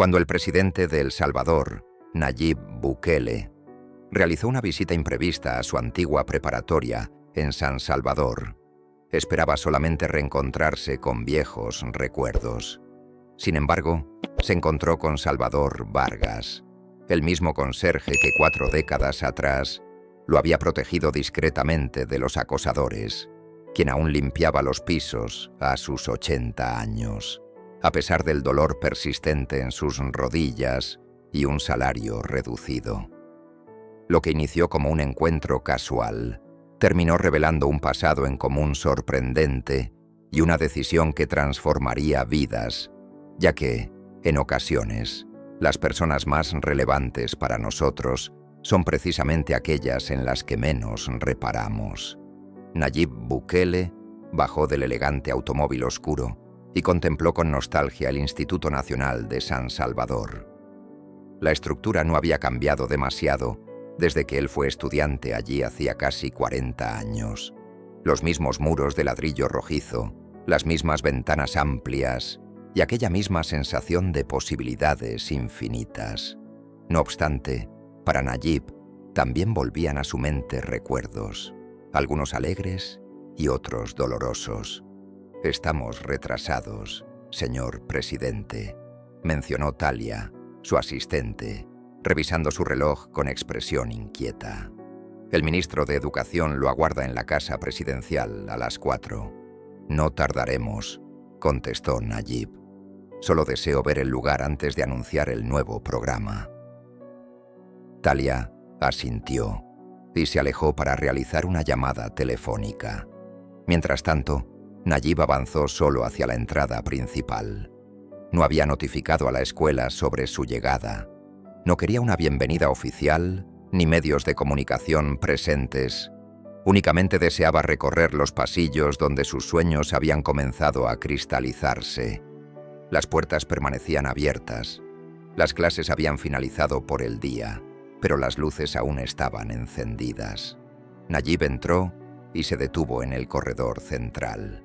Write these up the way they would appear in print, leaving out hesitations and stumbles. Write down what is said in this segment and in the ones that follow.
Cuando el presidente de El Salvador, Nayib Bukele, realizó una visita imprevista a su antigua preparatoria en San Salvador, esperaba solamente reencontrarse con viejos recuerdos. Sin embargo, se encontró con Salvador Vargas, el mismo conserje que 4 décadas atrás lo había protegido discretamente de los acosadores, quien aún limpiaba los pisos a sus 80 años, a pesar del dolor persistente en sus rodillas y un salario reducido. Lo que inició como un encuentro casual terminó revelando un pasado en común sorprendente y una decisión que transformaría vidas, ya que, en ocasiones, las personas más relevantes para nosotros son precisamente aquellas en las que menos reparamos. Nayib Bukele bajó del elegante automóvil oscuro y contempló con nostalgia el Instituto Nacional de San Salvador. La estructura no había cambiado demasiado desde que él fue estudiante allí hacía casi 40 años. Los mismos muros de ladrillo rojizo, las mismas ventanas amplias y aquella misma sensación de posibilidades infinitas. No obstante, para Nayib también volvían a su mente recuerdos, algunos alegres y otros dolorosos. «Estamos retrasados, señor presidente», mencionó Talia, su asistente, revisando su reloj con expresión inquieta. «El ministro de Educación lo aguarda en la casa presidencial a las 4. «No tardaremos», contestó Nayib. «Solo deseo ver el lugar antes de anunciar el nuevo programa». Talia asintió y se alejó para realizar una llamada telefónica. Mientras tanto, Nayib avanzó solo hacia la entrada principal. No había notificado a la escuela sobre su llegada. No quería una bienvenida oficial ni medios de comunicación presentes. Únicamente deseaba recorrer los pasillos donde sus sueños habían comenzado a cristalizarse. Las puertas permanecían abiertas. Las clases habían finalizado por el día, pero las luces aún estaban encendidas. Nayib entró y se detuvo en el corredor central.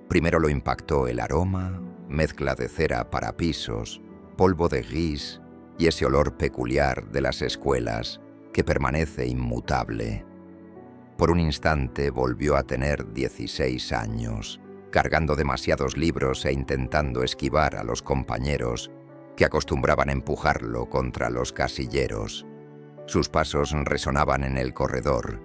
Primero lo impactó el aroma, mezcla de cera para pisos, polvo de gris y ese olor peculiar de las escuelas que permanece inmutable. Por un instante volvió a tener 16 años, cargando demasiados libros e intentando esquivar a los compañeros que acostumbraban empujarlo contra los casilleros. Sus pasos resonaban en el corredor.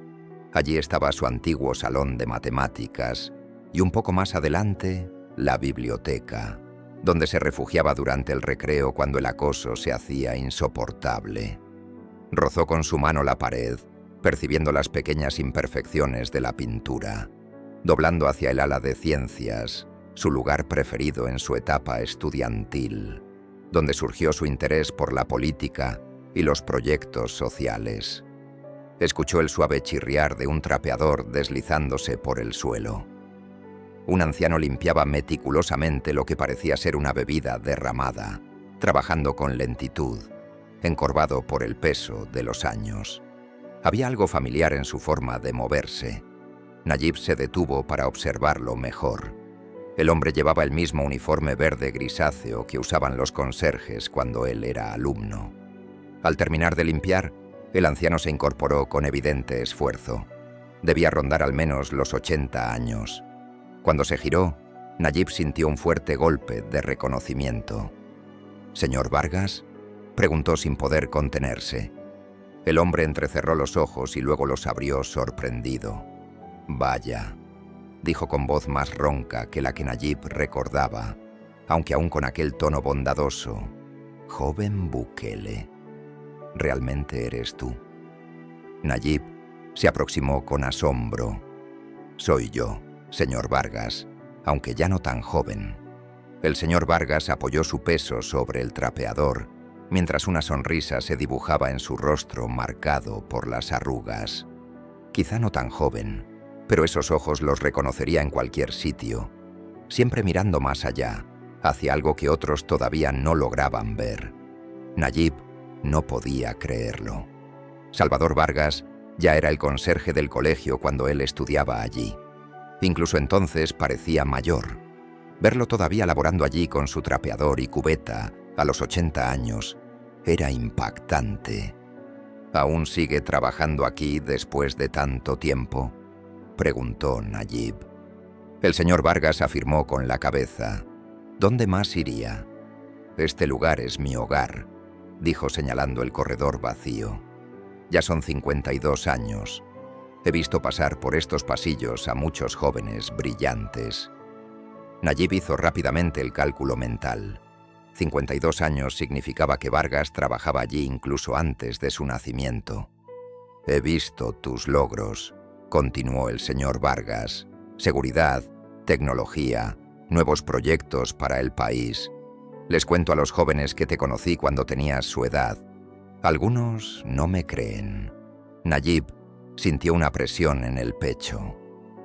Allí estaba su antiguo salón de matemáticas y un poco más adelante, la biblioteca, donde se refugiaba durante el recreo cuando el acoso se hacía insoportable. Rozó con su mano la pared, percibiendo las pequeñas imperfecciones de la pintura, doblando hacia el ala de ciencias, su lugar preferido en su etapa estudiantil, donde surgió su interés por la política y los proyectos sociales. Escuchó el suave chirriar de un trapeador deslizándose por el suelo. Un anciano limpiaba meticulosamente lo que parecía ser una bebida derramada, trabajando con lentitud, encorvado por el peso de los años. Había algo familiar en su forma de moverse. Nayib se detuvo para observarlo mejor. El hombre llevaba el mismo uniforme verde grisáceo que usaban los conserjes cuando él era alumno. Al terminar de limpiar, el anciano se incorporó con evidente esfuerzo. Debía rondar al menos los 80 años. Cuando se giró, Nayib sintió un fuerte golpe de reconocimiento. «¿Señor Vargas?», preguntó sin poder contenerse. El hombre entrecerró los ojos y luego los abrió sorprendido. «Vaya», dijo con voz más ronca que la que Nayib recordaba, aunque aún con aquel tono bondadoso. «Joven Bukele, ¿realmente eres tú?». Nayib se aproximó con asombro. «Soy yo, señor Vargas, aunque ya no tan joven». El señor Vargas apoyó su peso sobre el trapeador, mientras una sonrisa se dibujaba en su rostro marcado por las arrugas. Quizá no tan joven, pero esos ojos los reconocería en cualquier sitio, siempre mirando más allá, hacia algo que otros todavía no lograban ver. Nayib no podía creerlo. Salvador Vargas ya era el conserje del colegio cuando él estudiaba allí. Incluso entonces parecía mayor. Verlo todavía laborando allí con su trapeador y cubeta A los 80 años, era impactante. ¿Aún sigue trabajando aquí después de tanto tiempo?, preguntó Nayib. El señor Vargas afirmó con la cabeza. ¿Dónde más iría? Este lugar es mi hogar, dijo señalando el corredor vacío. Ya son 52 años. He visto pasar por estos pasillos a muchos jóvenes brillantes. Nayib hizo rápidamente el cálculo mental. 52 años significaba que Vargas trabajaba allí incluso antes de su nacimiento. He visto tus logros, continuó el señor Vargas. Seguridad, tecnología, nuevos proyectos para el país. Les cuento a los jóvenes que te conocí cuando tenías su edad. Algunos no me creen. Nayib sintió una presión en el pecho.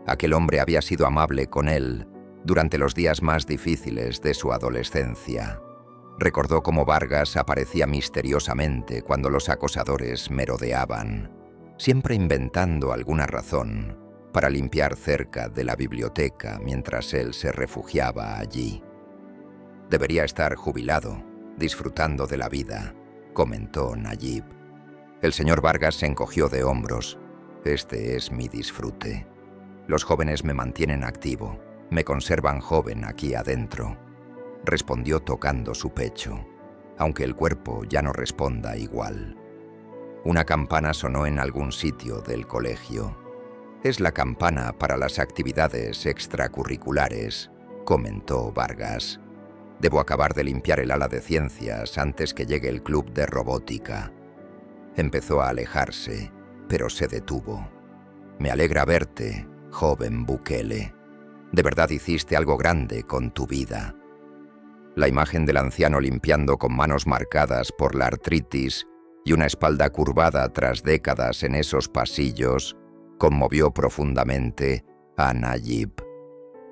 Aquel hombre había sido amable con él durante los días más difíciles de su adolescencia. Recordó cómo Vargas aparecía misteriosamente cuando los acosadores merodeaban, siempre inventando alguna razón para limpiar cerca de la biblioteca mientras él se refugiaba allí. Debería estar jubilado, disfrutando de la vida, comentó Nayib. El señor Vargas se encogió de hombros. Este es mi disfrute. Los jóvenes me mantienen activo, me conservan joven aquí adentro, respondió tocando su pecho, aunque el cuerpo ya no responda igual. Una campana sonó en algún sitio del colegio. Es la campana para las actividades extracurriculares, comentó Vargas. Debo acabar de limpiar el ala de ciencias antes que llegue el club de robótica. Empezó a alejarse, pero se detuvo. Me alegra verte, joven Bukele. De verdad hiciste algo grande con tu vida. La imagen del anciano limpiando con manos marcadas por la artritis y una espalda curvada tras décadas en esos pasillos conmovió profundamente a Nayib.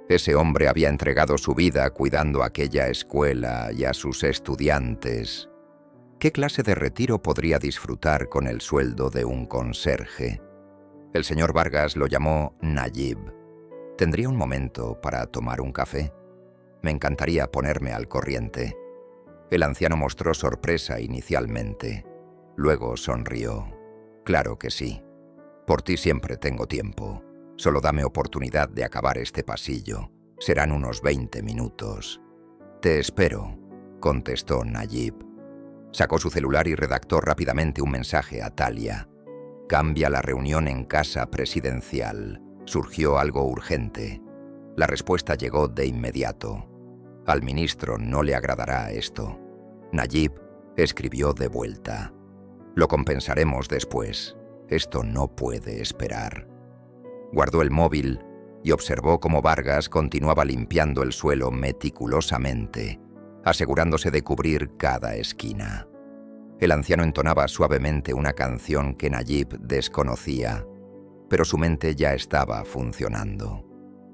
Ese hombre había entregado su vida cuidando aquella escuela y a sus estudiantes. ¿Qué clase de retiro podría disfrutar con el sueldo de un conserje? El señor Vargas lo llamó Nayib. ¿Tendría un momento para tomar un café? Me encantaría ponerme al corriente. El anciano mostró sorpresa inicialmente. Luego sonrió. Claro que sí. Por ti siempre tengo tiempo. Solo dame oportunidad de acabar este pasillo. Serán unos 20 minutos. Te espero, contestó Nayib. Sacó su celular y redactó rápidamente un mensaje a Talia. Cambia la reunión en casa presidencial. Surgió algo urgente. La respuesta llegó de inmediato. Al ministro no le agradará esto. Nayib escribió de vuelta. Lo compensaremos después. Esto no puede esperar. Guardó el móvil y observó cómo Vargas continuaba limpiando el suelo meticulosamente, asegurándose de cubrir cada esquina. El anciano entonaba suavemente una canción que Nayib desconocía, pero su mente ya estaba funcionando.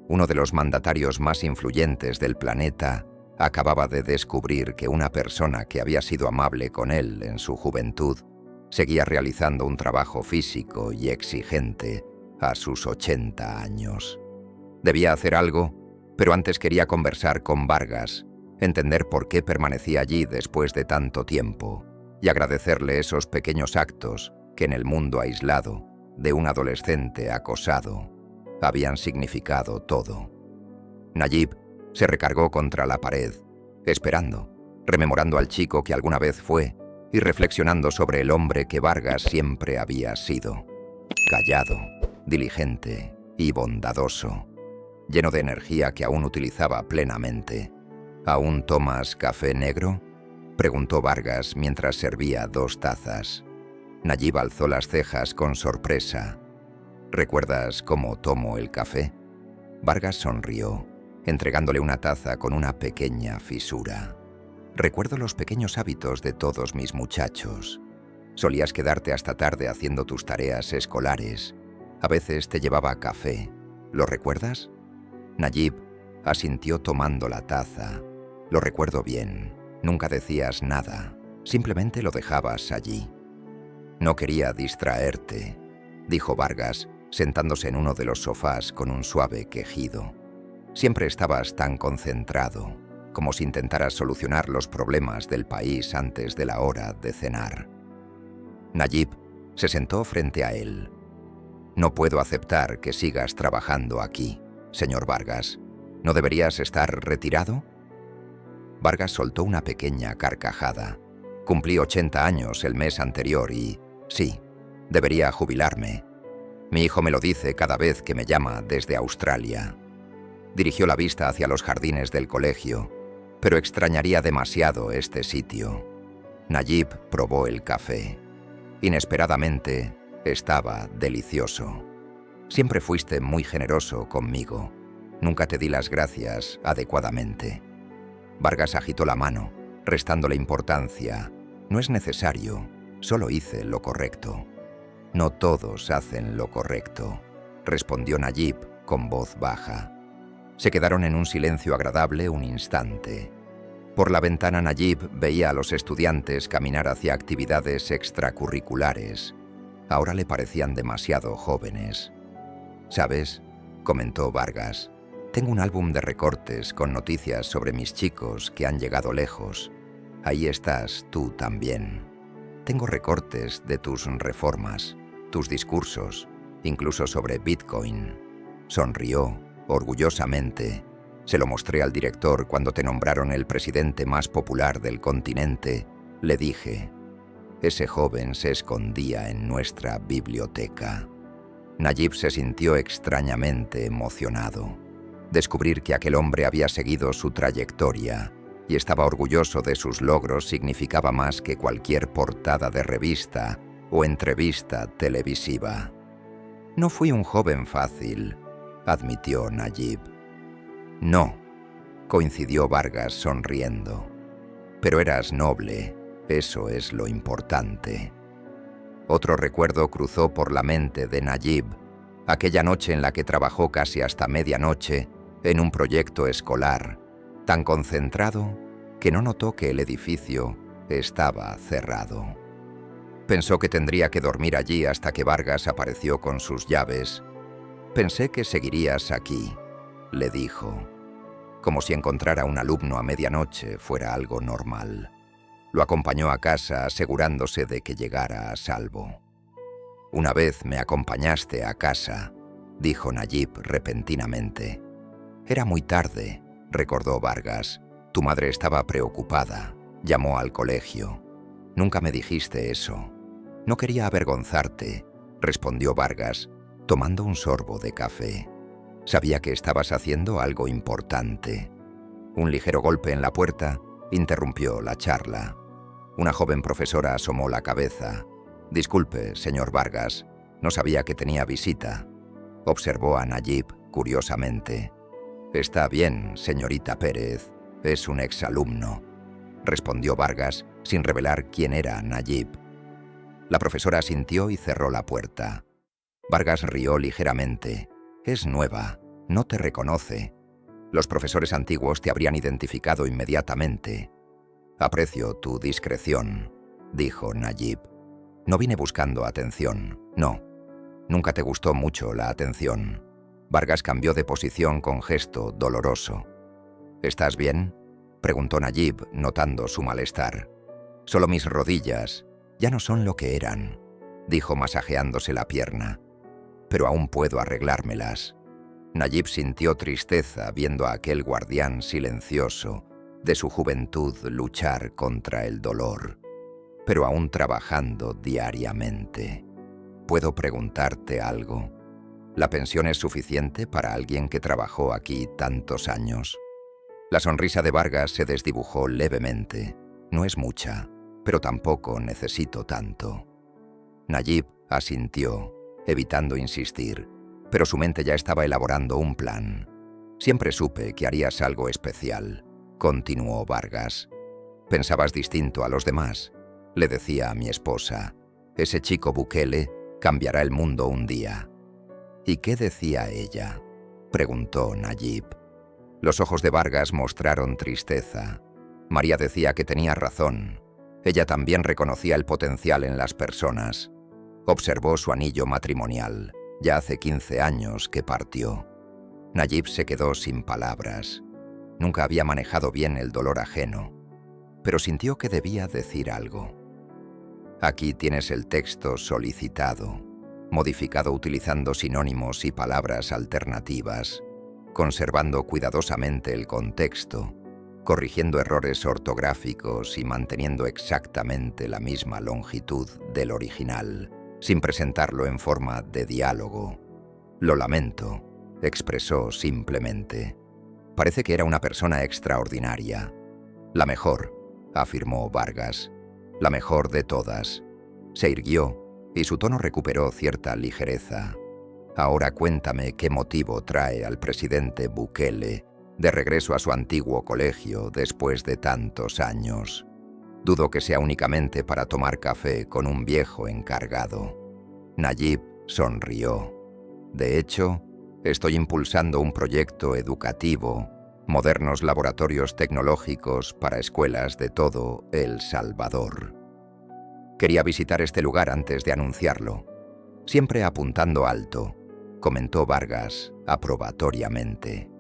Uno de los mandatarios más influyentes del planeta acababa de descubrir que una persona que había sido amable con él en su juventud seguía realizando un trabajo físico y exigente a sus 80 años. Debía hacer algo, pero antes quería conversar con Vargas, entender por qué permanecía allí después de tanto tiempo y agradecerle esos pequeños actos que en el mundo aislado de un adolescente acosado habían significado todo. Nayib se recargó contra la pared, esperando, rememorando al chico que alguna vez fue y reflexionando sobre el hombre que Vargas siempre había sido. Callado, diligente y bondadoso, lleno de energía que aún utilizaba plenamente. ¿Aún tomas café negro?, preguntó Vargas mientras servía 2 tazas. Nayib alzó las cejas con sorpresa. ¿Recuerdas cómo tomo el café? Vargas sonrió, entregándole una taza con una pequeña fisura. Recuerdo los pequeños hábitos de todos mis muchachos. Solías quedarte hasta tarde haciendo tus tareas escolares. A veces te llevaba café. ¿Lo recuerdas? Nayib asintió tomando la taza. Lo recuerdo bien. Nunca decías nada. Simplemente lo dejabas allí. No quería distraerte, dijo Vargas, sentándose en uno de los sofás con un suave quejido. Siempre estabas tan concentrado. como si intentaras solucionar los problemas del país antes de la hora de cenar. Nayib se sentó frente a él. «No puedo aceptar que sigas trabajando aquí, señor Vargas. ¿No deberías estar retirado?» Vargas soltó una pequeña carcajada. «Cumplí 80 años el mes anterior y, sí, debería jubilarme. Mi hijo me lo dice cada vez que me llama desde Australia». Dirigió la vista hacia los jardines del colegio, pero extrañaría demasiado este sitio. Nayib probó el café. Inesperadamente, estaba delicioso. «Siempre fuiste muy generoso conmigo. Nunca te di las gracias adecuadamente». Vargas agitó la mano, restándole importancia. «No es necesario, solo hice lo correcto». «No todos hacen lo correcto», respondió Nayib con voz baja. Se quedaron en un silencio agradable un instante. Por la ventana Nayib veía a los estudiantes caminar hacia actividades extracurriculares. Ahora le parecían demasiado jóvenes. «¿Sabes?», comentó Vargas, «tengo un álbum de recortes con noticias sobre mis chicos que han llegado lejos. Ahí estás tú también. Tengo recortes de tus reformas, tus discursos, incluso sobre Bitcoin». Sonrió orgullosamente. «Se lo mostré al director cuando te nombraron el presidente más popular del continente. Le dije, ese joven se escondía en nuestra biblioteca». Nayib se sintió extrañamente emocionado. Descubrir que aquel hombre había seguido su trayectoria y estaba orgulloso de sus logros significaba más que cualquier portada de revista o entrevista televisiva. «No fui un joven fácil», admitió Nayib. «No», coincidió Vargas sonriendo. «Pero eras noble, eso es lo importante». Otro recuerdo cruzó por la mente de Nayib, aquella noche en la que trabajó casi hasta medianoche en un proyecto escolar, tan concentrado que no notó que el edificio estaba cerrado. Pensó que tendría que dormir allí hasta que Vargas apareció con sus llaves. «Pensé que seguirías aquí», le dijo, como si encontrar a un alumno a medianoche fuera algo normal. Lo acompañó a casa asegurándose de que llegara a salvo. «Una vez me acompañaste a casa», dijo Nayib repentinamente. «Era muy tarde», recordó Vargas. «Tu madre estaba preocupada. Llamó al colegio. Nunca me dijiste eso». «No quería avergonzarte», respondió Vargas, tomando un sorbo de café. «Sabía que estabas haciendo algo importante». Un ligero golpe en la puerta interrumpió la charla. Una joven profesora asomó la cabeza. «Disculpe, señor Vargas, no sabía que tenía visita», observó a Nayib curiosamente. «Está bien, señorita Pérez, es un exalumno», respondió Vargas sin revelar quién era Nayib. La profesora asintió y cerró la puerta. Vargas rió ligeramente. «Es nueva, no te reconoce. Los profesores antiguos te habrían identificado inmediatamente». «Aprecio tu discreción», dijo Nayib. «No vine buscando atención, no. Nunca te gustó mucho la atención». Vargas cambió de posición con gesto doloroso. «¿Estás bien?», preguntó Nayib, notando su malestar. «Solo mis rodillas ya no son lo que eran», dijo masajeándose la pierna. «Pero aún puedo arreglármelas». Nayib sintió tristeza viendo a aquel guardián silencioso de su juventud luchar contra el dolor, pero aún trabajando diariamente. «¿Puedo preguntarte algo? ¿La pensión es suficiente para alguien que trabajó aquí tantos años?» La sonrisa de Vargas se desdibujó levemente. «No es mucha, pero tampoco necesito tanto». Nayib asintió, evitando insistir, pero su mente ya estaba elaborando un plan. «Siempre supe que harías algo especial», continuó Vargas. «Pensabas distinto a los demás. Le decía a mi esposa, ese chico Bukele cambiará el mundo un día». «¿Y qué decía ella?», preguntó Nayib. Los ojos de Vargas mostraron tristeza. María decía que tenía razón. Ella también reconocía el potencial en las personas. Observó su anillo matrimonial. Ya hace 15 años que partió. Nayib se quedó sin palabras. Nunca había manejado bien el dolor ajeno, pero sintió que debía decir algo. Aquí tienes el texto solicitado, modificado utilizando sinónimos y palabras alternativas, conservando cuidadosamente el contexto, corrigiendo errores ortográficos y manteniendo exactamente la misma longitud del original, sin presentarlo en forma de diálogo. Lo lamento, expresó simplemente. Parece que era una persona extraordinaria. La mejor, afirmó Vargas. La mejor de todas. Se irguió y su tono recuperó cierta ligereza. Ahora cuéntame qué motivo trae al presidente Bukele de regreso a su antiguo colegio después de tantos años. Dudo que sea únicamente para tomar café con un viejo encargado. Nayib sonrió. De hecho, estoy impulsando un proyecto educativo, modernos laboratorios tecnológicos para escuelas de todo El Salvador. Quería visitar este lugar antes de anunciarlo. Siempre apuntando alto, comentó Vargas aprobatoriamente.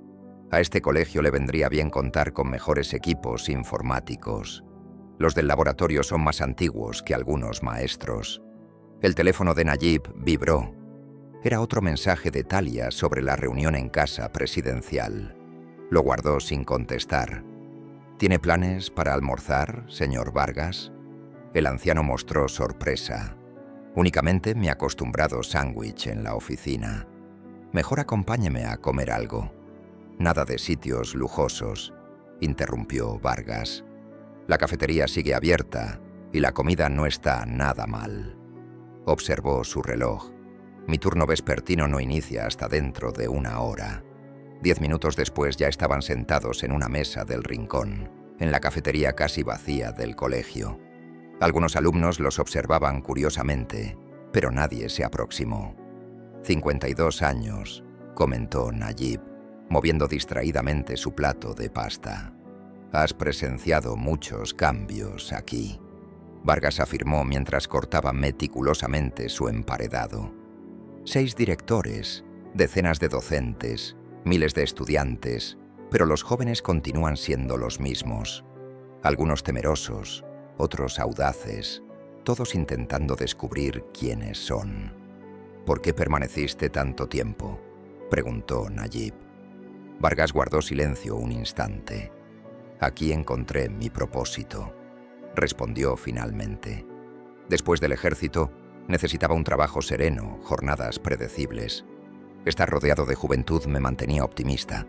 A este colegio le vendría bien contar con mejores equipos informáticos. Los del laboratorio son más antiguos que algunos maestros. El teléfono de Nayib vibró. Era otro mensaje de Talia sobre la reunión en casa presidencial. Lo guardó sin contestar. ¿Tiene planes para almorzar, señor Vargas? El anciano mostró sorpresa. Únicamente mi acostumbrado sándwich en la oficina. Mejor acompáñeme a comer algo. Nada de sitios lujosos, interrumpió Vargas. La cafetería sigue abierta y la comida no está nada mal. Observó su reloj. Mi turno vespertino no inicia hasta dentro de 1 hora. 10 minutos después ya estaban sentados en una mesa del rincón, en la cafetería casi vacía del colegio. Algunos alumnos los observaban curiosamente, pero nadie se aproximó. 52 años, comentó Nayib, moviendo distraídamente su plato de pasta. Has presenciado muchos cambios aquí, Vargas afirmó mientras cortaba meticulosamente su emparedado. 6 directores, decenas de docentes, miles de estudiantes, pero los jóvenes continúan siendo los mismos. Algunos temerosos, otros audaces, todos intentando descubrir quiénes son. ¿Por qué permaneciste tanto tiempo?, preguntó Nayib. Vargas guardó silencio un instante. Aquí encontré mi propósito, respondió finalmente. Después del ejército, necesitaba un trabajo sereno, jornadas predecibles. Estar rodeado de juventud me mantenía optimista.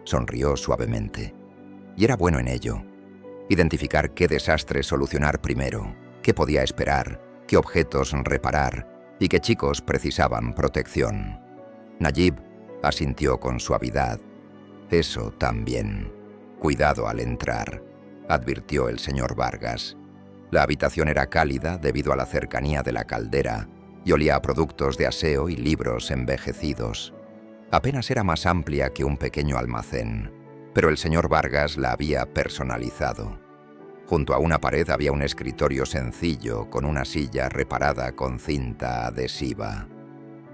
Sonrió suavemente. Y era bueno en ello. Identificar qué desastre solucionar primero, qué podía esperar, qué objetos reparar y qué chicos precisaban protección. Nayib asintió con suavidad. Eso también. Cuidado al entrar, advirtió el señor Vargas. La habitación era cálida debido a la cercanía de la caldera y olía a productos de aseo y libros envejecidos. Apenas era más amplia que un pequeño almacén, pero el señor Vargas la había personalizado. Junto a una pared había un escritorio sencillo con una silla reparada con cinta adhesiva.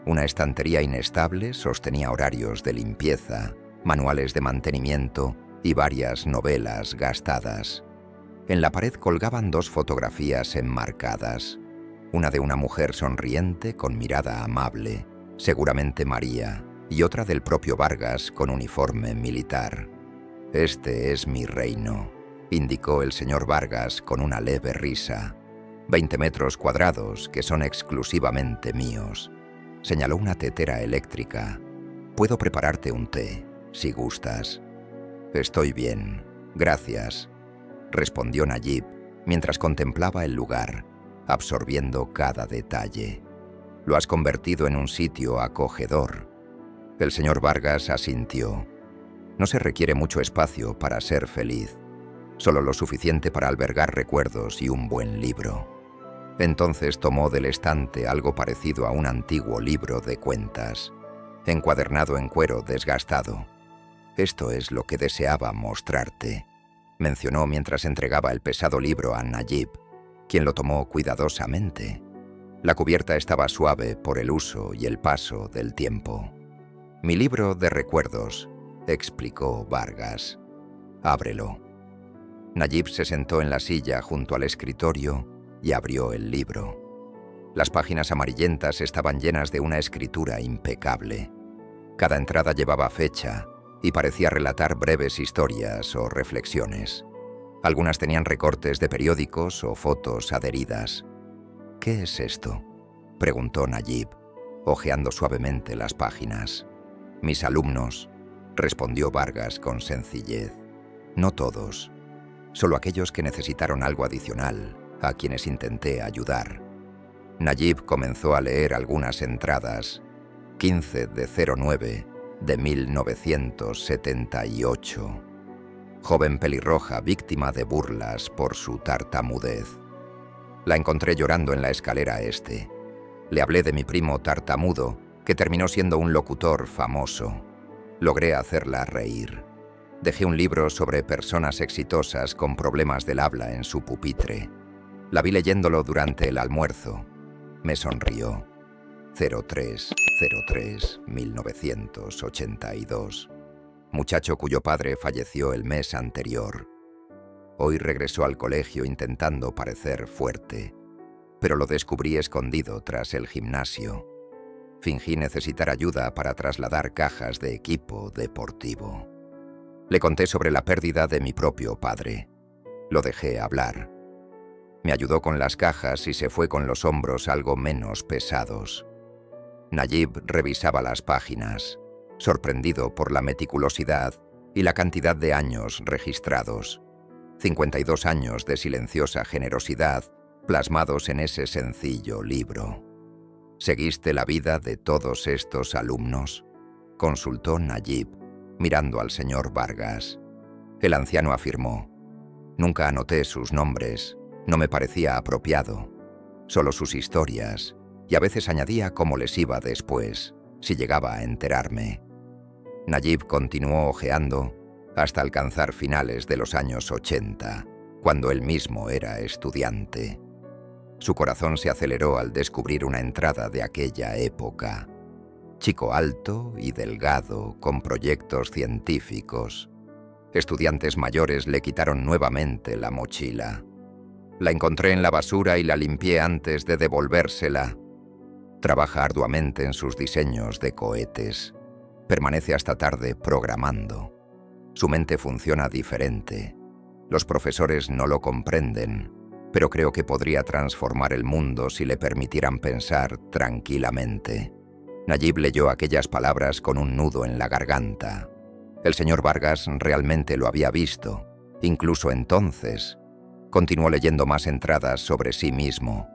Una estantería inestable sostenía horarios de limpieza, manuales de mantenimiento y varias novelas gastadas. En la pared colgaban 2 fotografías enmarcadas, una de una mujer sonriente con mirada amable, seguramente María, y otra del propio Vargas con uniforme militar. Este es mi reino, indicó el señor Vargas con una leve risa. 20 metros cuadrados que son exclusivamente míos. Señaló una tetera eléctrica. Puedo prepararte un té, si gustas. Estoy bien, gracias, respondió Nayib mientras contemplaba el lugar, absorbiendo cada detalle. Lo has convertido en un sitio acogedor. El señor Vargas asintió. No se requiere mucho espacio para ser feliz, solo lo suficiente para albergar recuerdos y un buen libro. Entonces tomó del estante algo parecido a un antiguo libro de cuentas, encuadernado en cuero desgastado. Esto es lo que deseaba mostrarte, mencionó mientras entregaba el pesado libro a Nayib, quien lo tomó cuidadosamente. La cubierta estaba suave por el uso y el paso del tiempo. Mi libro de recuerdos, explicó Vargas. Ábrelo. Nayib se sentó en la silla junto al escritorio y abrió el libro. Las páginas amarillentas estaban llenas de una escritura impecable. Cada entrada llevaba fecha y parecía relatar breves historias o reflexiones. Algunas tenían recortes de periódicos o fotos adheridas. «¿Qué es esto?», preguntó Nayib, hojeando suavemente las páginas. «Mis alumnos», respondió Vargas con sencillez. «No todos, solo aquellos que necesitaron algo adicional, a quienes intenté ayudar». Nayib comenzó a leer algunas entradas. 15 de 09 de 1978. Joven pelirroja víctima de burlas por su tartamudez. La encontré llorando en la escalera este. Le hablé de mi primo tartamudo, que terminó siendo un locutor famoso. Logré hacerla reír. Dejé un libro sobre personas exitosas con problemas del habla en su pupitre. La vi leyéndolo durante el almuerzo. Me sonrió. 03/03/1982. Muchacho cuyo padre falleció el mes anterior. Hoy regresó al colegio intentando parecer fuerte, pero lo descubrí escondido tras el gimnasio. Fingí necesitar ayuda para trasladar cajas de equipo deportivo. Le conté sobre la pérdida de mi propio padre. Lo dejé hablar. Me ayudó con las cajas y se fue con los hombros algo menos pesados. Nayib revisaba las páginas, sorprendido por la meticulosidad y la cantidad de años registrados. 52 años de silenciosa generosidad plasmados en ese sencillo libro. ¿Seguiste la vida de todos estos alumnos?, consultó Nayib, mirando al señor Vargas. El anciano afirmó: «Nunca anoté sus nombres, no me parecía apropiado, solo sus historias, y a veces añadía cómo les iba después, si llegaba a enterarme». Nayib continuó hojeando hasta alcanzar finales de los años 80, cuando él mismo era estudiante. Su corazón se aceleró al descubrir una entrada de aquella época. Chico alto y delgado, con proyectos científicos. Estudiantes mayores le quitaron nuevamente la mochila. La encontré en la basura y la limpié antes de devolvérsela. Trabaja arduamente en sus diseños de cohetes. Permanece hasta tarde programando. Su mente funciona diferente. Los profesores no lo comprenden, pero creo que podría transformar el mundo si le permitieran pensar tranquilamente. Nayib leyó aquellas palabras con un nudo en la garganta. El señor Vargas realmente lo había visto, incluso entonces. Continuó leyendo más entradas sobre sí mismo.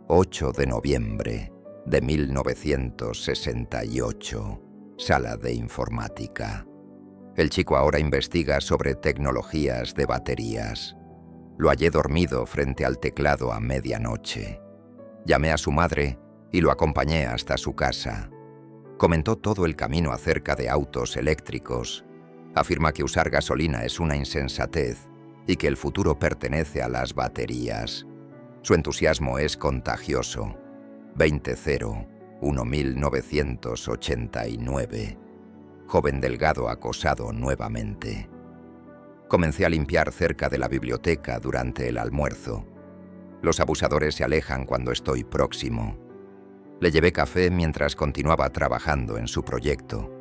8 de noviembre de 1968. Sala de informática. El chico ahora investiga sobre tecnologías de baterías. Lo hallé dormido frente al teclado a medianoche. Llamé a su madre y lo acompañé hasta su casa. Comentó todo el camino acerca de autos eléctricos. Afirma que usar gasolina es una insensatez y que el futuro pertenece a las baterías. Su entusiasmo es contagioso. 20/01/1989. Joven delgado acosado nuevamente. Comencé a limpiar cerca de la biblioteca durante el almuerzo. Los abusadores se alejan cuando estoy próximo. Le llevé café mientras continuaba trabajando en su proyecto.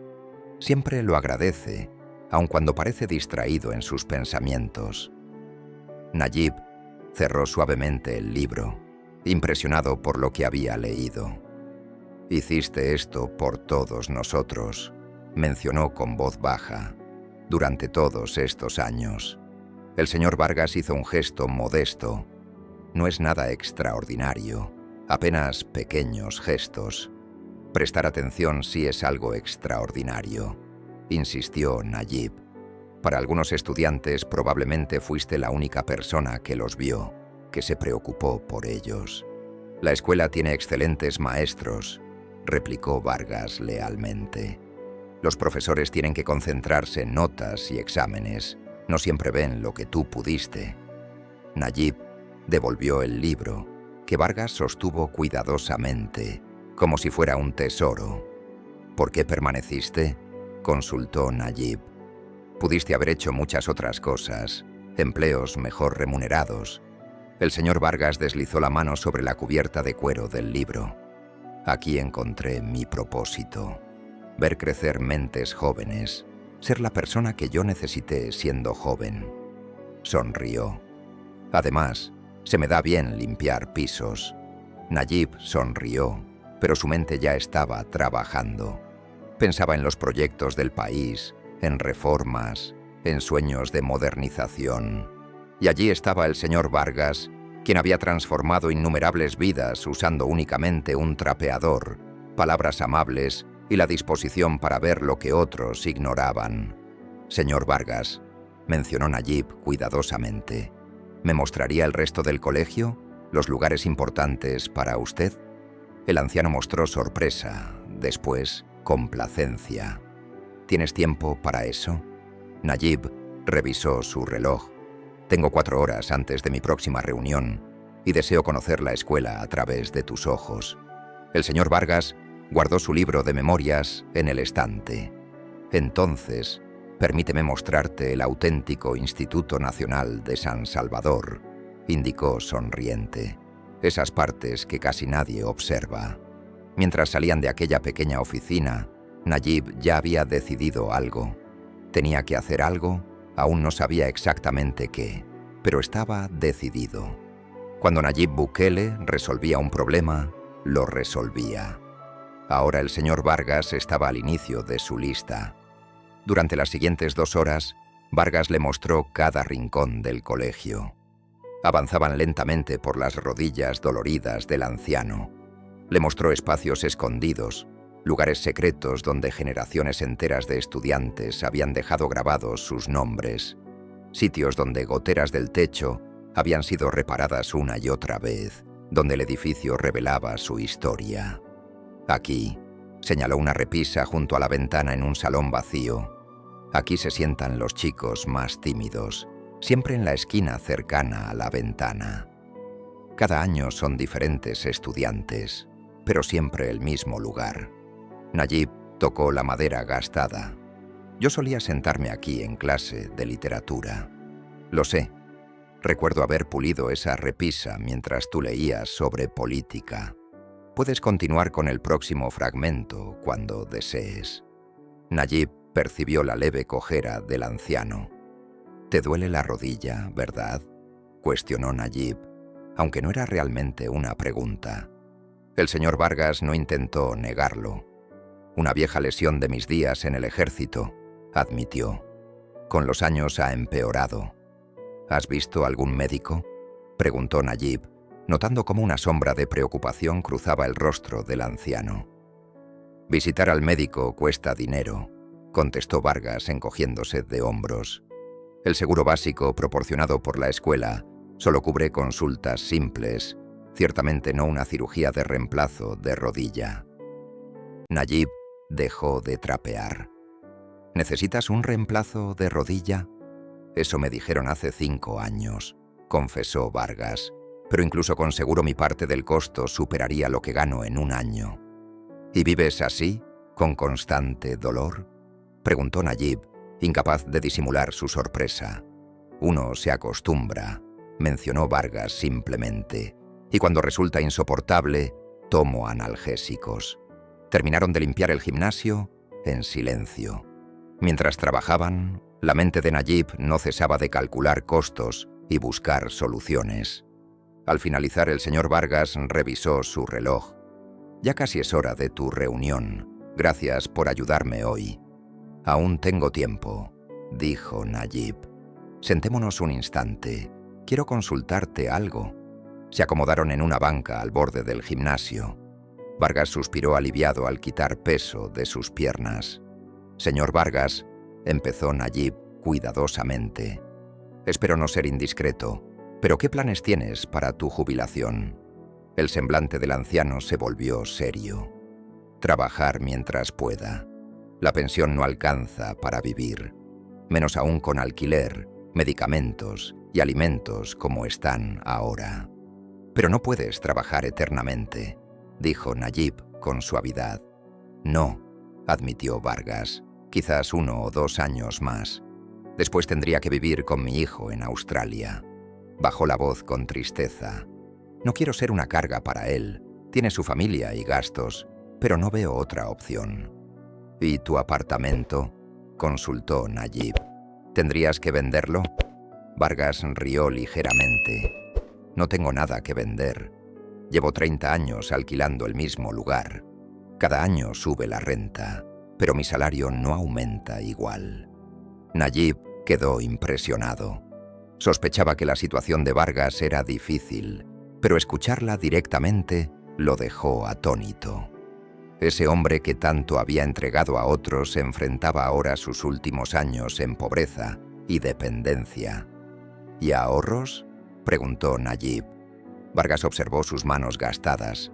Siempre lo agradece, aun cuando parece distraído en sus pensamientos. Nayib cerró suavemente el libro, impresionado por lo que había leído. «Hiciste esto por todos nosotros», mencionó con voz baja. «Durante todos estos años». El señor Vargas hizo un gesto modesto. «No es nada extraordinario, apenas pequeños gestos. Prestar atención sí es algo extraordinario», insistió Nayib. «Para algunos estudiantes probablemente fuiste la única persona que los vio, que se preocupó por ellos. La escuela tiene excelentes maestros», replicó Vargas lealmente. «Los profesores tienen que concentrarse en notas y exámenes. No siempre ven lo que tú pudiste». Nayib devolvió el libro, que Vargas sostuvo cuidadosamente, como si fuera un tesoro. «¿Por qué permaneciste?», consultó Nayib. Pudiste haber hecho muchas otras cosas, empleos mejor remunerados. El señor Vargas deslizó la mano sobre la cubierta de cuero del libro. Aquí encontré mi propósito. Ver crecer mentes jóvenes. Ser la persona que yo necesité siendo joven. Sonrió. Además, se me da bien limpiar pisos. Nayib sonrió, pero su mente ya estaba trabajando. Pensaba en los proyectos del país, en reformas, en sueños de modernización. Y allí estaba el señor Vargas, quien había transformado innumerables vidas usando únicamente un trapeador, palabras amables y la disposición para ver lo que otros ignoraban. Señor Vargas, mencionó Nayib cuidadosamente, ¿me mostraría el resto del colegio? ¿Los lugares importantes para usted? El anciano mostró sorpresa, después complacencia. ¿Tienes tiempo para eso? Nayib revisó su reloj. Tengo 4 horas antes de mi próxima reunión y deseo conocer la escuela a través de tus ojos. El señor Vargas guardó su libro de memorias en el estante. Entonces, permíteme mostrarte el auténtico Instituto Nacional de San Salvador, indicó sonriente. Esas partes que casi nadie observa. Mientras salían de aquella pequeña oficina, Nayib ya había decidido algo. Tenía que hacer algo, aún no sabía exactamente qué, pero estaba decidido. Cuando Nayib Bukele resolvía un problema, lo resolvía. Ahora el señor Vargas estaba al inicio de su lista. Durante las siguientes 2 horas, Vargas le mostró cada rincón del colegio. Avanzaban lentamente por las rodillas doloridas del anciano. Le mostró espacios escondidos, lugares secretos donde generaciones enteras de estudiantes habían dejado grabados sus nombres, sitios donde goteras del techo habían sido reparadas una y otra vez, donde el edificio revelaba su historia. Aquí, señaló una repisa junto a la ventana en un salón vacío. Aquí se sientan los chicos más tímidos, siempre en la esquina cercana a la ventana. Cada año son diferentes estudiantes, pero siempre el mismo lugar. Nayib tocó la madera gastada. Yo solía sentarme aquí en clase de literatura. Lo sé. Recuerdo haber pulido esa repisa mientras tú leías sobre política. Puedes continuar con el próximo fragmento cuando desees. Nayib percibió la leve cojera del anciano. «¿Te duele la rodilla, verdad?», cuestionó Nayib, aunque no era realmente una pregunta. El señor Vargas no intentó negarlo. «Una vieja lesión de mis días en el ejército», admitió. «Con los años ha empeorado». «¿Has visto algún médico?», preguntó Nayib, notando cómo una sombra de preocupación cruzaba el rostro del anciano. «Visitar al médico cuesta dinero», contestó Vargas encogiéndose de hombros. «El seguro básico proporcionado por la escuela solo cubre consultas simples, ciertamente no una cirugía de reemplazo de rodilla». Nayib dejó de trapear. «¿Necesitas un reemplazo de rodilla?». «Eso me dijeron hace 5 años», confesó Vargas, «pero incluso con seguro mi parte del costo superaría lo que gano en un año». «¿Y vives así, con constante dolor?», preguntó Nayib, incapaz de disimular su sorpresa. «Uno se acostumbra», mencionó Vargas simplemente, «y cuando resulta insoportable, tomo analgésicos». Terminaron de limpiar el gimnasio en silencio. Mientras trabajaban, la mente de Nayib no cesaba de calcular costos y buscar soluciones. Al finalizar, el señor Vargas revisó su reloj. «Ya casi es hora de tu reunión. Gracias por ayudarme hoy». «Aún tengo tiempo», dijo Nayib. «Sentémonos un instante. Quiero consultarte algo». Se acomodaron en una banca al borde del gimnasio. Vargas suspiró aliviado al quitar peso de sus piernas. «Señor Vargas», empezó Nayib cuidadosamente. «Espero no ser indiscreto, pero ¿qué planes tienes para tu jubilación?». El semblante del anciano se volvió serio. «Trabajar mientras pueda. La pensión no alcanza para vivir, menos aún con alquiler, medicamentos y alimentos como están ahora». «Pero no puedes trabajar eternamente», dijo Nayib con suavidad. «No», admitió Vargas, «quizás 1 o 2 años más. Después tendría que vivir con mi hijo en Australia. Bajó la voz con tristeza. No quiero ser una carga para él. Tiene su familia y gastos, pero no veo otra opción. ¿Y tu apartamento?, consultó Nayib. ¿Tendrías que venderlo? Vargas rió ligeramente. No tengo nada que vender. Llevo 30 años alquilando el mismo lugar. Cada año sube la renta, pero mi salario no aumenta igual. Nayib quedó impresionado. Sospechaba que la situación de Vargas era difícil, pero escucharla directamente lo dejó atónito. Ese hombre que tanto había entregado a otros enfrentaba ahora sus últimos años en pobreza y dependencia. ¿Y ahorros?, preguntó Nayib. Vargas observó sus manos gastadas.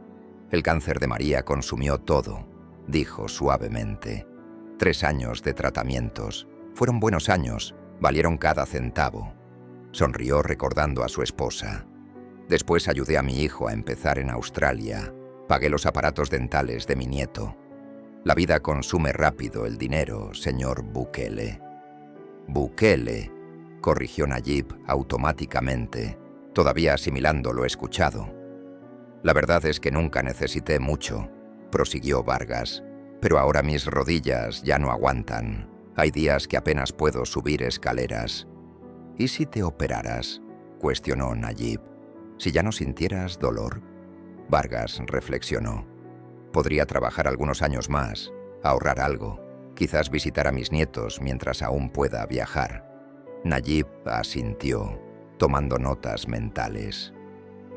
El cáncer de María consumió todo, dijo suavemente. 3 años de tratamientos. Fueron buenos años, valieron cada centavo. Sonrió recordando a su esposa. Después ayudé a mi hijo a empezar en Australia. Pagué los aparatos dentales de mi nieto. La vida consume rápido el dinero, señor Bukele. Bukele, corrigió Nayib automáticamente, todavía asimilando lo escuchado. La verdad es que nunca necesité mucho, prosiguió Vargas, pero ahora mis rodillas ya no aguantan. Hay días que apenas puedo subir escaleras. ¿Y si te operaras?, cuestionó Nayib. ¿Si ya no sintieras dolor? Vargas reflexionó. Podría trabajar algunos años más, ahorrar algo, quizás visitar a mis nietos mientras aún pueda viajar. Nayib asintió, tomando notas mentales.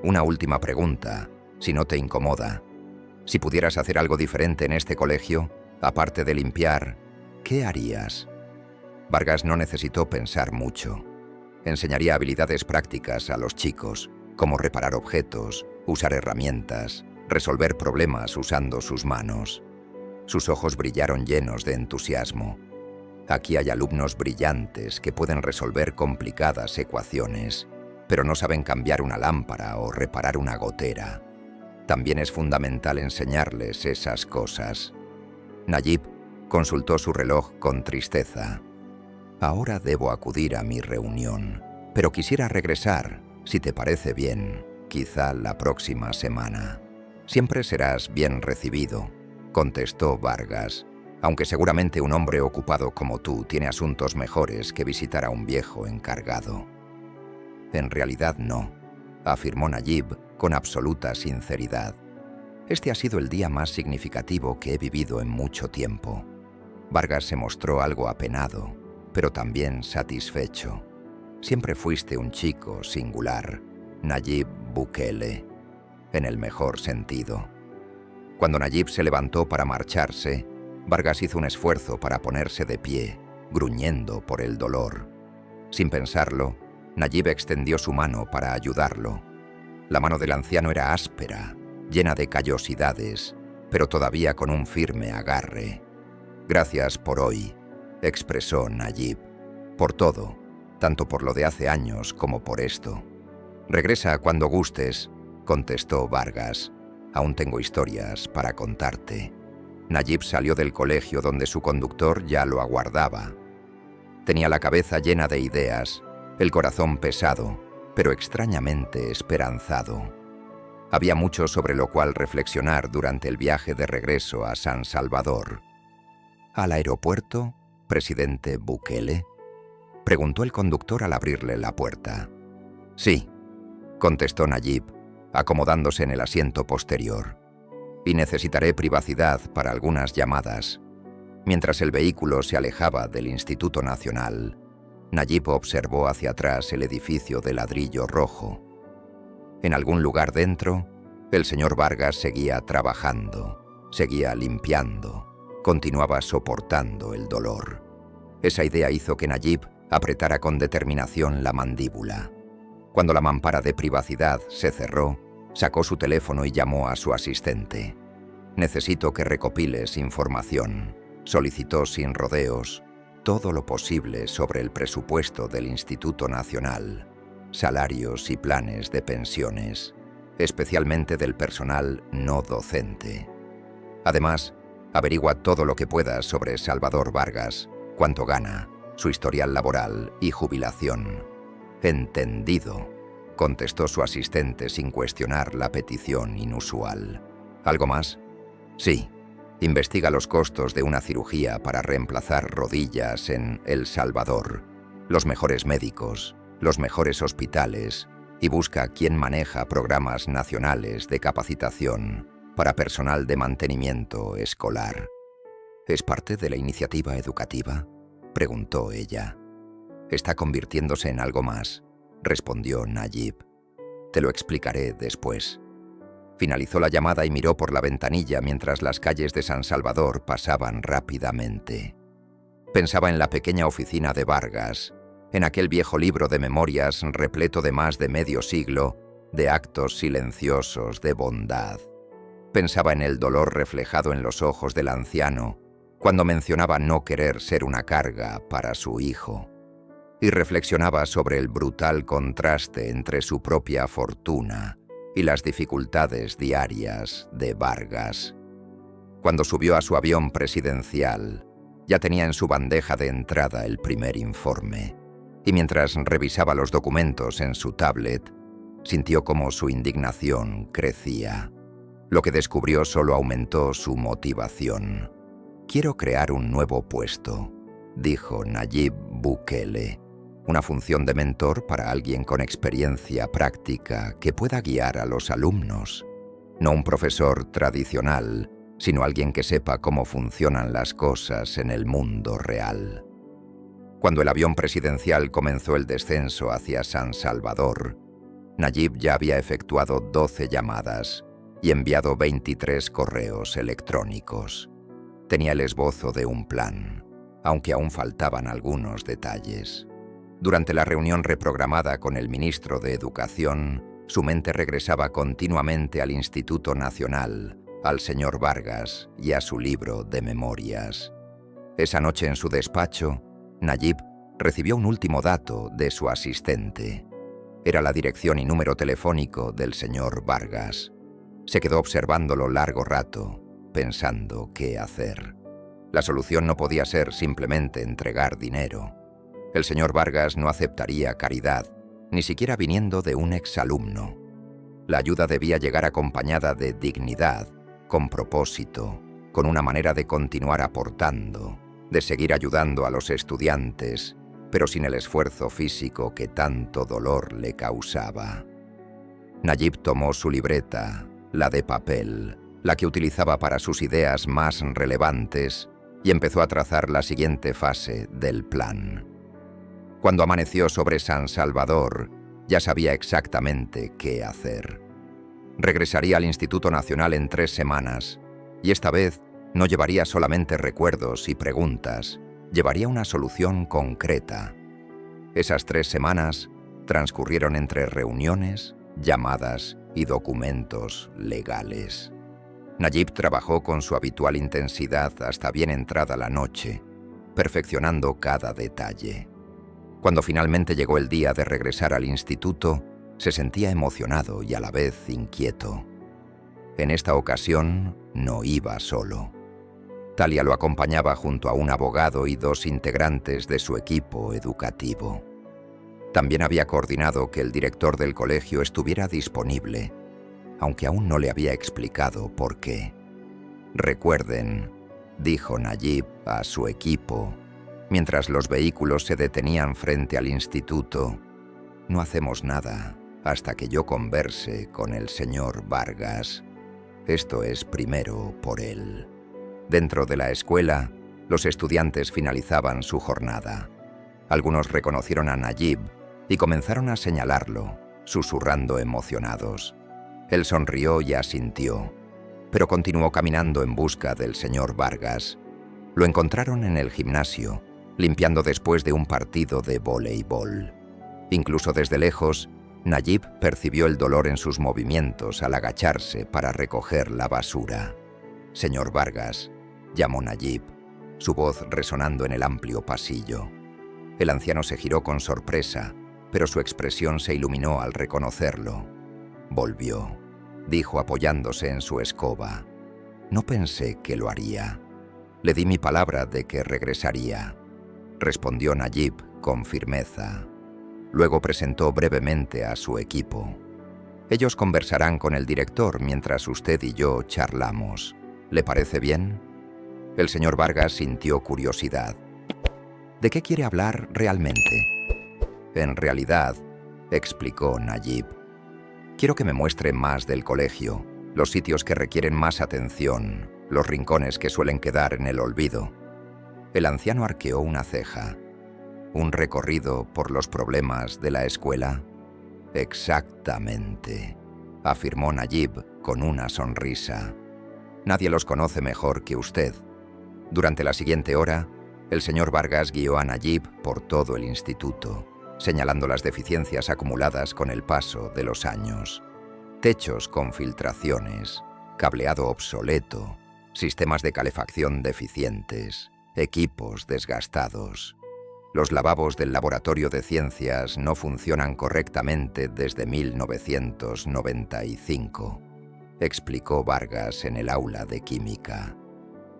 Una última pregunta, si no te incomoda. Si pudieras hacer algo diferente en este colegio, aparte de limpiar, ¿qué harías? Vargas no necesitó pensar mucho. Enseñaría habilidades prácticas a los chicos, como reparar objetos, usar herramientas, resolver problemas usando sus manos. Sus ojos brillaron llenos de entusiasmo. Aquí hay alumnos brillantes que pueden resolver complicadas ecuaciones, pero no saben cambiar una lámpara o reparar una gotera. También es fundamental enseñarles esas cosas. Nayib consultó su reloj con tristeza. Ahora debo acudir a mi reunión, pero quisiera regresar, si te parece bien, quizá la próxima semana. Siempre serás bien recibido, contestó Vargas, aunque seguramente un hombre ocupado como tú tiene asuntos mejores que visitar a un viejo encargado. En realidad no, afirmó Nayib con absoluta sinceridad. Este ha sido el día más significativo que he vivido en mucho tiempo. Vargas se mostró algo apenado, pero también satisfecho. Siempre fuiste un chico singular, Nayib Bukele, en el mejor sentido. Cuando Nayib se levantó para marcharse, Vargas hizo un esfuerzo para ponerse de pie, gruñendo por el dolor. Sin pensarlo, Nayib extendió su mano para ayudarlo. La mano del anciano era áspera, llena de callosidades, pero todavía con un firme agarre. «Gracias por hoy», expresó Nayib. «Por todo, tanto por lo de hace años como por esto». «Regresa cuando gustes», contestó Vargas. «Aún tengo historias para contarte». Nayib salió del colegio donde su conductor ya lo aguardaba. Tenía la cabeza llena de ideas, el corazón pesado, pero extrañamente esperanzado. Había mucho sobre lo cual reflexionar durante el viaje de regreso a San Salvador. «¿Al aeropuerto, presidente Bukele?», preguntó el conductor al abrirle la puerta. «Sí», contestó Nayib, acomodándose en el asiento posterior. «Y necesitaré privacidad para algunas llamadas». Mientras el vehículo se alejaba del Instituto Nacional, Nayib observó hacia atrás el edificio de ladrillo rojo. En algún lugar dentro, el señor Vargas seguía trabajando, seguía limpiando, continuaba soportando el dolor. Esa idea hizo que Nayib apretara con determinación la mandíbula. Cuando la mampara de privacidad se cerró, sacó su teléfono y llamó a su asistente. «Necesito que recopiles información», solicitó sin rodeos, «todo lo posible sobre el presupuesto del Instituto Nacional, salarios y planes de pensiones, especialmente del personal no docente. Además, averigua todo lo que puedas sobre Salvador Vargas, cuánto gana, su historial laboral y jubilación. «Entendido», contestó su asistente sin cuestionar la petición inusual. «¿Algo más?» «Sí. Investiga los costos de una cirugía para reemplazar rodillas en El Salvador, los mejores médicos, los mejores hospitales y busca quién maneja programas nacionales de capacitación para personal de mantenimiento escolar». «¿Es parte de la iniciativa educativa?», preguntó ella. «Está convirtiéndose en algo más», respondió Nayib. «Te lo explicaré después». Finalizó la llamada y miró por la ventanilla mientras las calles de San Salvador pasaban rápidamente. Pensaba en la pequeña oficina de Vargas, en aquel viejo libro de memorias repleto de más de medio siglo de actos silenciosos de bondad. Pensaba en el dolor reflejado en los ojos del anciano cuando mencionaba no querer ser una carga para su hijo. Y reflexionaba sobre el brutal contraste entre su propia fortuna y las dificultades diarias de Vargas. Cuando subió a su avión presidencial, ya tenía en su bandeja de entrada el primer informe, y mientras revisaba los documentos en su tablet, sintió cómo su indignación crecía. Lo que descubrió solo aumentó su motivación. «Quiero crear un nuevo puesto», dijo Nayib Bukele. «Una función de mentor para alguien con experiencia práctica que pueda guiar a los alumnos. No un profesor tradicional, sino alguien que sepa cómo funcionan las cosas en el mundo real». Cuando el avión presidencial comenzó el descenso hacia San Salvador, Nayib ya había efectuado 12 llamadas y enviado 23 correos electrónicos. Tenía el esbozo de un plan, aunque aún faltaban algunos detalles. Durante la reunión reprogramada con el ministro de Educación, su mente regresaba continuamente al Instituto Nacional, al señor Vargas y a su libro de memorias. Esa noche en su despacho, Nayib recibió un último dato de su asistente. Era la dirección y número telefónico del señor Vargas. Se quedó observándolo largo rato, pensando qué hacer. La solución no podía ser simplemente entregar dinero. El señor Vargas no aceptaría caridad, ni siquiera viniendo de un exalumno. La ayuda debía llegar acompañada de dignidad, con propósito, con una manera de continuar aportando, de seguir ayudando a los estudiantes, pero sin el esfuerzo físico que tanto dolor le causaba. Nayib tomó su libreta, la de papel, la que utilizaba para sus ideas más relevantes, y empezó a trazar la siguiente fase del plan. Cuando amaneció sobre San Salvador, ya sabía exactamente qué hacer. Regresaría al Instituto Nacional en 3 semanas, y esta vez no llevaría solamente recuerdos y preguntas, llevaría una solución concreta. Esas 3 semanas transcurrieron entre reuniones, llamadas y documentos legales. Nayib trabajó con su habitual intensidad hasta bien entrada la noche, perfeccionando cada detalle. Cuando finalmente llegó el día de regresar al instituto, se sentía emocionado y a la vez inquieto. En esta ocasión no iba solo. Talia lo acompañaba junto a un abogado y 2 integrantes de su equipo educativo. También había coordinado que el director del colegio estuviera disponible, aunque aún no le había explicado por qué. «Recuerden», dijo Nayib a su equipo, mientras los vehículos se detenían frente al instituto, «no hacemos nada hasta que yo converse con el señor Vargas. Esto es primero por él». Dentro de la escuela, los estudiantes finalizaban su jornada. Algunos reconocieron a Nayib y comenzaron a señalarlo, susurrando emocionados. Él sonrió y asintió, pero continuó caminando en busca del señor Vargas. Lo encontraron en el gimnasio, limpiando después de un partido de voleibol. Incluso desde lejos, Nayib percibió el dolor en sus movimientos al agacharse para recoger la basura. «Señor Vargas», llamó Nayib, su voz resonando en el amplio pasillo. El anciano se giró con sorpresa, pero su expresión se iluminó al reconocerlo. Volvió, dijo apoyándose en su escoba. «No pensé que lo haría. Le di mi palabra de que regresaría». respondió Nayib con firmeza. Luego presentó brevemente a su equipo. Ellos conversarán con el director mientras usted y yo charlamos. ¿Le parece bien? El señor Vargas sintió curiosidad. ¿De qué quiere hablar realmente? En realidad, explicó Nayib, quiero que me muestre más del colegio, los sitios que requieren más atención, los rincones que suelen quedar en el olvido. El anciano arqueó una ceja. ¿Un recorrido por los problemas de la escuela? Exactamente, afirmó Nayib con una sonrisa. Nadie los conoce mejor que usted. Durante la siguiente hora, el señor Vargas guió a Nayib por todo el instituto, señalando las deficiencias acumuladas con el paso de los años. Techos con filtraciones, cableado obsoleto, sistemas de calefacción deficientes, equipos desgastados. Los lavabos del laboratorio de ciencias no funcionan correctamente desde 1995, explicó Vargas en el aula de química.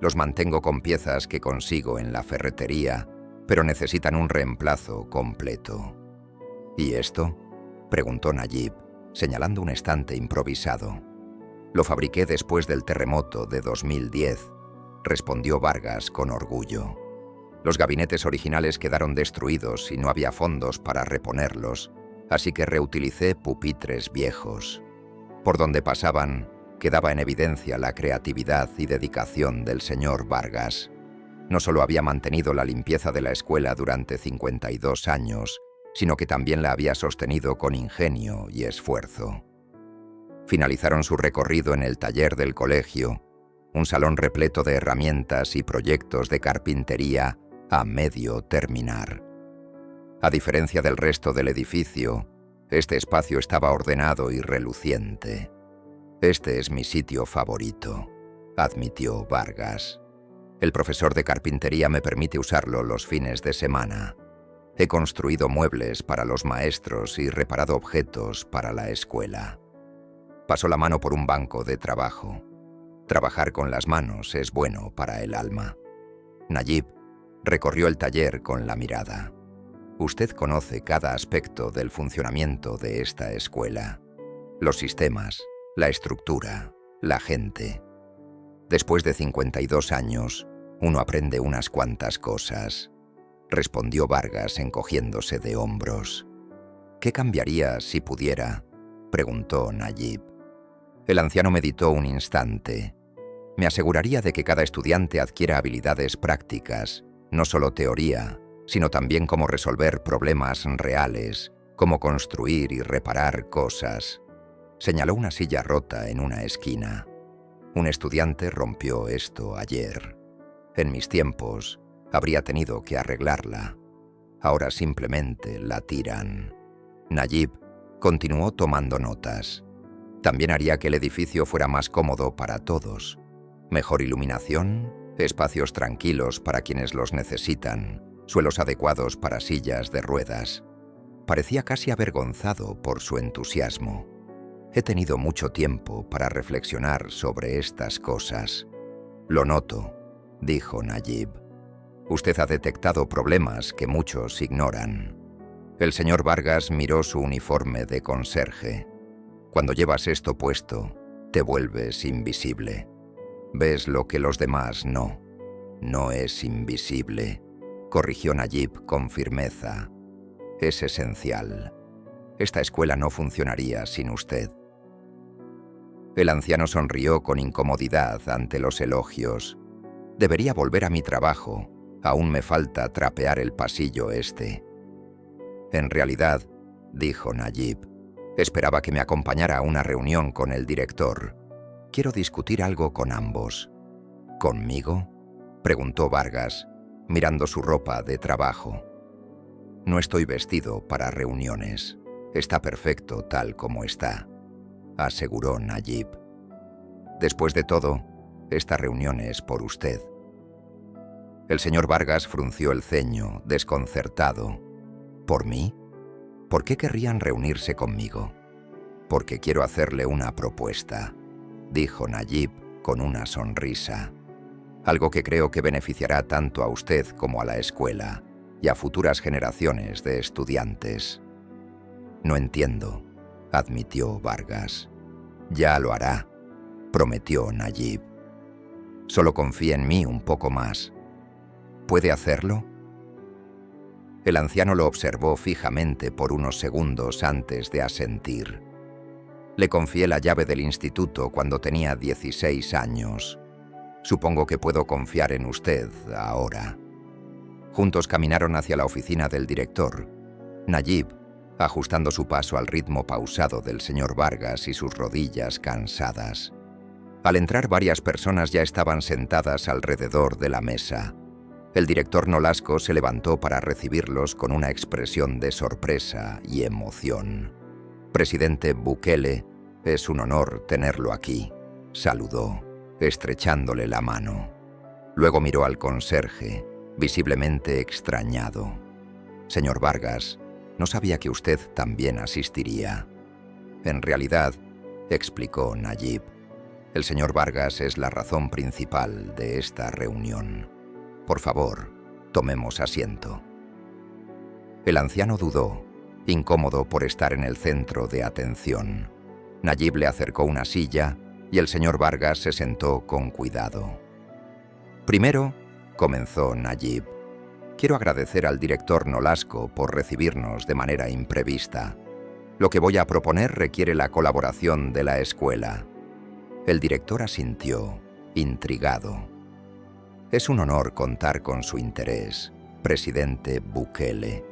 Los mantengo con piezas que consigo en la ferretería, pero necesitan un reemplazo completo. ¿Y esto?, preguntó Nayib, señalando un estante improvisado. Lo fabriqué después del terremoto de 2010, respondió Vargas con orgullo. Los gabinetes originales quedaron destruidos y no había fondos para reponerlos, así que reutilicé pupitres viejos. Por donde pasaban, quedaba en evidencia la creatividad y dedicación del señor Vargas. No solo había mantenido la limpieza de la escuela durante 52 años, sino que también la había sostenido con ingenio y esfuerzo. Finalizaron su recorrido en el taller del colegio, un salón repleto de herramientas y proyectos de carpintería a medio terminar. A diferencia del resto del edificio, este espacio estaba ordenado y reluciente. Este es mi sitio favorito, admitió Vargas. El profesor de carpintería me permite usarlo los fines de semana. He construido muebles para los maestros y reparado objetos para la escuela. Pasó la mano por un banco de trabajo. Trabajar con las manos es bueno para el alma. Nayib recorrió el taller con la mirada. Usted conoce cada aspecto del funcionamiento de esta escuela. Los sistemas, la estructura, la gente. Después de 52 años, uno aprende unas cuantas cosas, respondió Vargas encogiéndose de hombros. ¿Qué cambiaría si pudiera?, preguntó Nayib. El anciano meditó un instante. Me aseguraría de que cada estudiante adquiera habilidades prácticas, no solo teoría, sino también cómo resolver problemas reales, cómo construir y reparar cosas. Señaló una silla rota en una esquina. Un estudiante rompió esto ayer. En mis tiempos, habría tenido que arreglarla. Ahora simplemente la tiran. Nayib continuó tomando notas. También haría que el edificio fuera más cómodo para todos. Mejor iluminación, espacios tranquilos para quienes los necesitan, suelos adecuados para sillas de ruedas. Parecía casi avergonzado por su entusiasmo. He tenido mucho tiempo para reflexionar sobre estas cosas. Lo noto, dijo Nayib. Usted ha detectado problemas que muchos ignoran. El señor Vargas miró su uniforme de conserje. Cuando llevas esto puesto, te vuelves invisible. Ves lo que los demás no. No es invisible, corrigió Nayib con firmeza. Es esencial. Esta escuela no funcionaría sin usted. El anciano sonrió con incomodidad ante los elogios. Debería volver a mi trabajo. Aún me falta trapear el pasillo este. En realidad, dijo Nayib, esperaba que me acompañara a una reunión con el director. Quiero discutir algo con ambos. ¿Conmigo?, preguntó Vargas, mirando su ropa de trabajo. No estoy vestido para reuniones. Está perfecto tal como está, aseguró Nayib. Después de todo, esta reunión es por usted. El señor Vargas frunció el ceño, desconcertado. ¿Por mí? ¿Por qué querrían reunirse conmigo? Porque quiero hacerle una propuesta, dijo Nayib con una sonrisa. Algo que creo que beneficiará tanto a usted como a la escuela. y a futuras generaciones de estudiantes. No entiendo, admitió Vargas. Ya lo hará, prometió Nayib. Solo confíe en mí un poco más. ¿Puede hacerlo? El anciano lo observó fijamente por unos segundos antes de asentir. Le confié la llave del instituto cuando tenía 16 años. Supongo que puedo confiar en usted ahora. Juntos caminaron hacia la oficina del director. Nayib, ajustando su paso al ritmo pausado del señor Vargas y sus rodillas cansadas. Al entrar, varias personas ya estaban sentadas alrededor de la mesa. El director Nolasco se levantó para recibirlos con una expresión de sorpresa y emoción. Presidente Bukele, es un honor tenerlo aquí, saludó, estrechándole la mano. Luego miró al conserje, visiblemente extrañado. Señor Vargas, no sabía que usted también asistiría. En realidad, explicó Nayib, el señor Vargas es la razón principal de esta reunión. Por favor, tomemos asiento. El anciano dudó, incómodo por estar en el centro de atención. Nayib le acercó una silla y el señor Vargas se sentó con cuidado. Primero, comenzó Nayib, quiero agradecer al director Nolasco por recibirnos de manera imprevista. Lo que voy a proponer requiere la colaboración de la escuela. El director asintió, intrigado. Es un honor contar con su interés, presidente Bukele.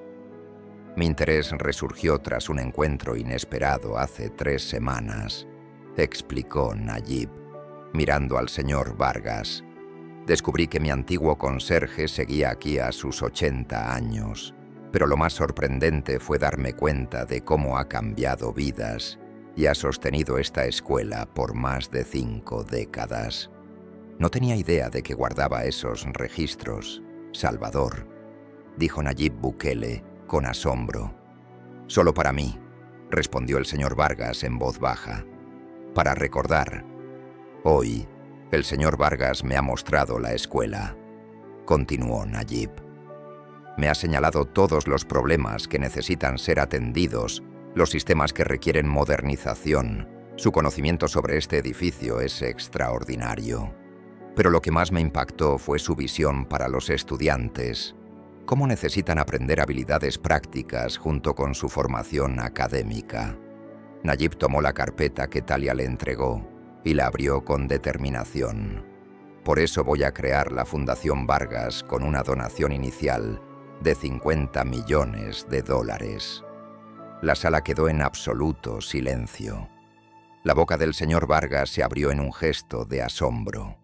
Mi interés resurgió tras un encuentro inesperado hace 3 semanas, explicó Nayib, mirando al señor Vargas. Descubrí que mi antiguo conserje seguía aquí a sus 80 años, pero lo más sorprendente fue darme cuenta de cómo ha cambiado vidas y ha sostenido esta escuela por más de 5 décadas. No tenía idea de que guardaba esos registros, Salvador, dijo Nayib Bukele con asombro. Solo para mí, respondió el señor Vargas en voz baja. Para recordar. Hoy, el señor Vargas me ha mostrado la escuela, continuó Nayib. Me ha señalado todos los problemas que necesitan ser atendidos, los sistemas que requieren modernización. Su conocimiento sobre este edificio es extraordinario. Pero lo que más me impactó fue su visión para los estudiantes. Cómo necesitan aprender habilidades prácticas junto con su formación académica. Nayib tomó la carpeta que Talia le entregó y la abrió con determinación. Por eso voy a crear la Fundación Vargas con una donación inicial de $50 millones. La sala quedó en absoluto silencio. La boca del señor Vargas se abrió en un gesto de asombro.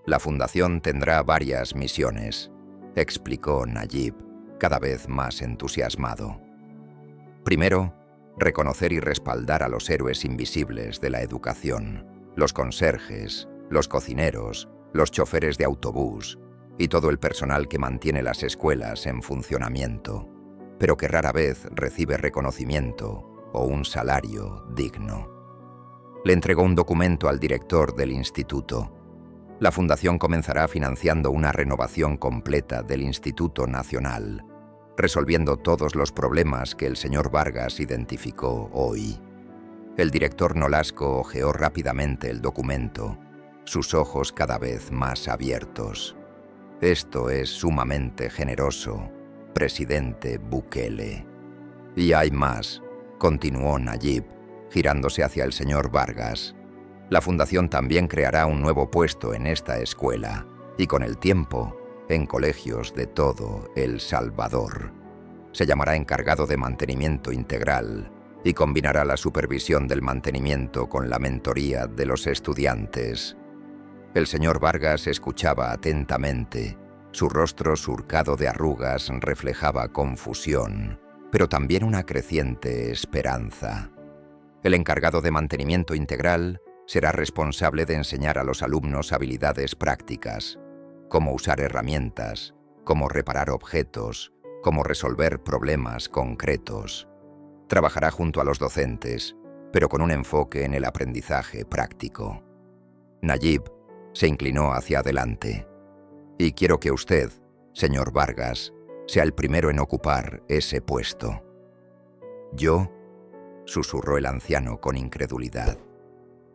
La fundación tendrá varias misiones, explicó Nayib, cada vez más entusiasmado. Primero, reconocer y respaldar a los héroes invisibles de la educación, los conserjes, los cocineros, los choferes de autobús y todo el personal que mantiene las escuelas en funcionamiento, pero que rara vez recibe reconocimiento o un salario digno. Le entregó un documento al director del instituto. La fundación comenzará financiando una renovación completa del Instituto Nacional, resolviendo todos los problemas que el señor Vargas identificó hoy. El director Nolasco hojeó rápidamente el documento, sus ojos cada vez más abiertos. Esto es sumamente generoso, presidente Bukele. Y hay más, continuó Nayib, girándose hacia el señor Vargas. La fundación también creará un nuevo puesto en esta escuela y con el tiempo en colegios de todo El Salvador. Se llamará encargado de mantenimiento integral y combinará la supervisión del mantenimiento con la mentoría de los estudiantes. El señor Vargas escuchaba atentamente. Su rostro surcado de arrugas reflejaba confusión, pero también una creciente esperanza. El encargado de mantenimiento integral será responsable de enseñar a los alumnos habilidades prácticas, cómo usar herramientas, cómo reparar objetos, cómo resolver problemas concretos. Trabajará junto a los docentes, pero con un enfoque en el aprendizaje práctico. Nayib se inclinó hacia adelante. Y quiero que usted, señor Vargas, sea el primero en ocupar ese puesto. ¿Yo?, susurró el anciano con incredulidad.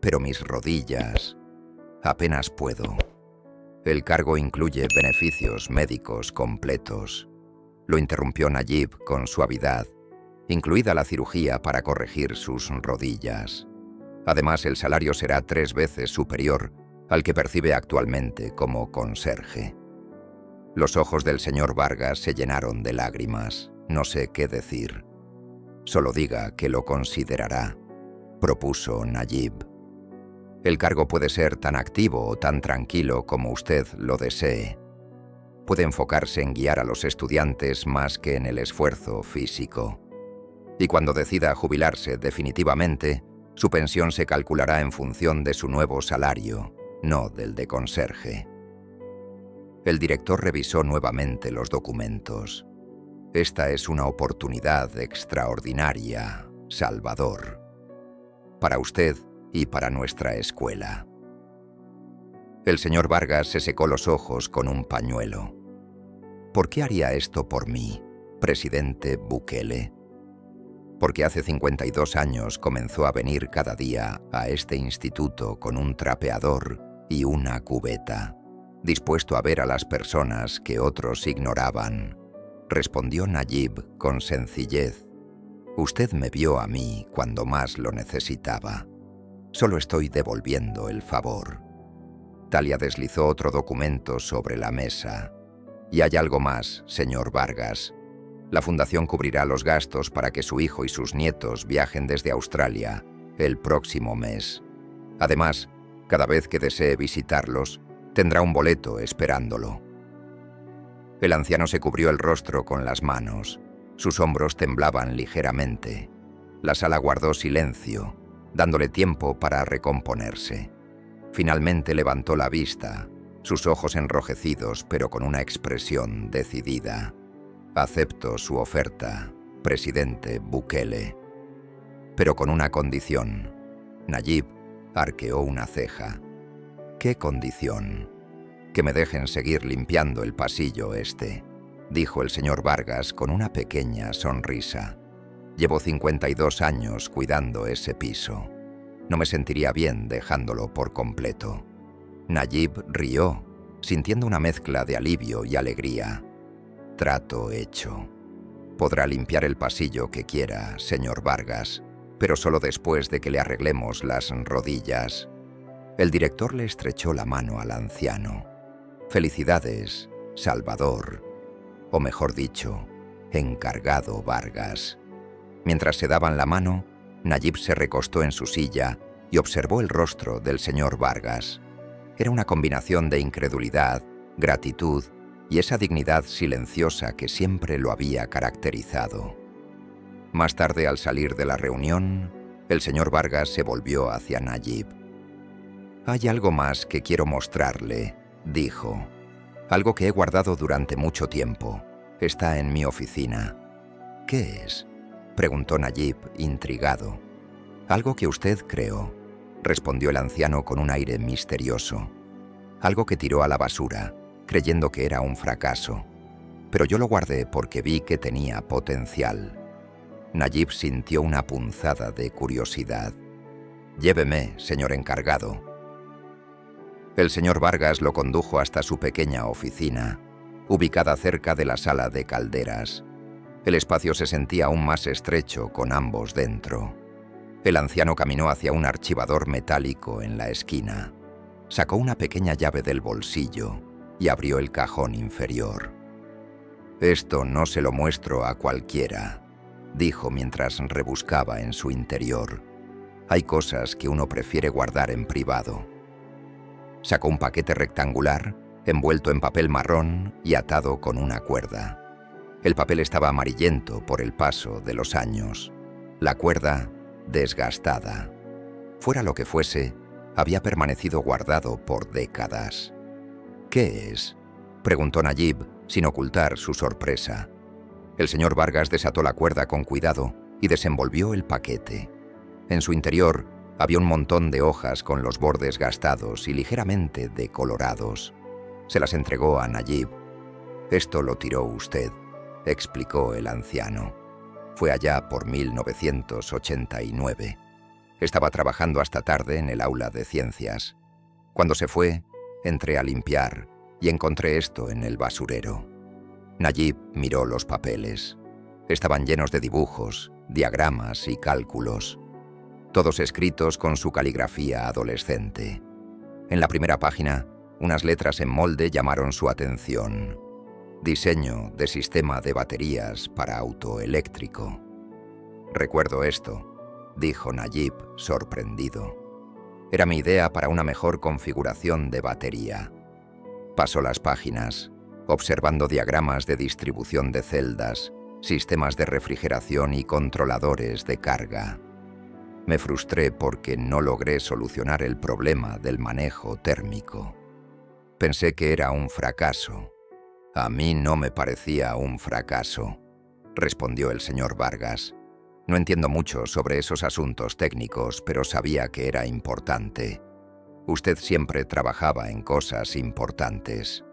Pero mis rodillas... apenas puedo. El cargo incluye beneficios médicos completos. Lo interrumpió Nayib con suavidad, incluida la cirugía para corregir sus rodillas. Además, el salario será 3 veces superior al que percibe actualmente como conserje. Los ojos del señor Vargas se llenaron de lágrimas. No sé qué decir. Solo diga que lo considerará, propuso Nayib. El cargo puede ser tan activo o tan tranquilo como usted lo desee. Puede enfocarse en guiar a los estudiantes más que en el esfuerzo físico. Y cuando decida jubilarse definitivamente, su pensión se calculará en función de su nuevo salario, no del de conserje. El director revisó nuevamente los documentos. Esta es una oportunidad extraordinaria, Salvador. Para usted y para nuestra escuela. El señor Vargas se secó los ojos con un pañuelo. ¿Por qué haría esto por mí, presidente Bukele? Porque hace 52 años comenzó a venir cada día a este instituto con un trapeador y una cubeta, dispuesto a ver a las personas que otros ignoraban. Respondió Nayib con sencillez. Usted me vio a mí cuando más lo necesitaba. Solo estoy devolviendo el favor. Talia deslizó otro documento sobre la mesa. Y hay algo más, señor Vargas. La fundación cubrirá los gastos para que su hijo y sus nietos viajen desde Australia el próximo mes. Además, cada vez que desee visitarlos, tendrá un boleto esperándolo. El anciano se cubrió el rostro con las manos. Sus hombros temblaban ligeramente. La sala guardó silencio, dándole tiempo para recomponerse. Finalmente levantó la vista, sus ojos enrojecidos pero con una expresión decidida. Acepto su oferta, presidente Bukele. Pero con una condición. Nayib arqueó una ceja. ¿Qué condición? Que me dejen seguir limpiando el pasillo este, dijo el señor Vargas con una pequeña sonrisa. Llevo 52 años cuidando ese piso. No me sentiría bien dejándolo por completo. Nayib rió, sintiendo una mezcla de alivio y alegría. Trato hecho. Podrá limpiar el pasillo que quiera, señor Vargas, pero solo después de que le arreglemos las rodillas. El director le estrechó la mano al anciano. Felicidades, Salvador, o mejor dicho, encargado Vargas. Mientras se daban la mano, Nayib se recostó en su silla y observó el rostro del señor Vargas. Era una combinación de incredulidad, gratitud y esa dignidad silenciosa que siempre lo había caracterizado. Más tarde, al salir de la reunión, el señor Vargas se volvió hacia Nayib. «Hay algo más que quiero mostrarle», dijo. «Algo que he guardado durante mucho tiempo. Está en mi oficina». «¿Qué es?», preguntó Nayib, intrigado. «Algo que usted creó», respondió el anciano con un aire misterioso. «Algo que tiró a la basura, creyendo que era un fracaso. Pero yo lo guardé porque vi que tenía potencial». Nayib sintió una punzada de curiosidad. «Lléveme, señor encargado». El señor Vargas lo condujo hasta su pequeña oficina, ubicada cerca de la sala de calderas. El espacio se sentía aún más estrecho con ambos dentro. El anciano caminó hacia un archivador metálico en la esquina. Sacó una pequeña llave del bolsillo y abrió el cajón inferior. «Esto no se lo muestro a cualquiera», dijo mientras rebuscaba en su interior. «Hay cosas que uno prefiere guardar en privado». Sacó un paquete rectangular, envuelto en papel marrón y atado con una cuerda. El papel estaba amarillento por el paso de los años. La cuerda, desgastada. Fuera lo que fuese, había permanecido guardado por décadas. «¿Qué es?», preguntó Nayib, sin ocultar su sorpresa. El señor Vargas desató la cuerda con cuidado y desenvolvió el paquete. En su interior había un montón de hojas con los bordes gastados y ligeramente decolorados. Se las entregó a Nayib. «Esto lo tiró usted», explicó el anciano. Fue allá por 1989. Estaba trabajando hasta tarde en el aula de ciencias. Cuando se fue, entré a limpiar y encontré esto en el basurero. Najib miró los papeles. Estaban llenos de dibujos, diagramas y cálculos, todos escritos con su caligrafía adolescente. En la primera página, unas letras en molde llamaron su atención. Diseño de sistema de baterías para auto eléctrico. Recuerdo esto, dijo Najib, sorprendido. Era mi idea para una mejor configuración de batería. Pasó las páginas, observando diagramas de distribución de celdas, sistemas de refrigeración y controladores de carga. Me frustré porque no logré solucionar el problema del manejo térmico. Pensé que era un fracaso. A mí no me parecía un fracaso, respondió el señor Vargas. No entiendo mucho sobre esos asuntos técnicos, pero sabía que era importante. Usted siempre trabajaba en cosas importantes.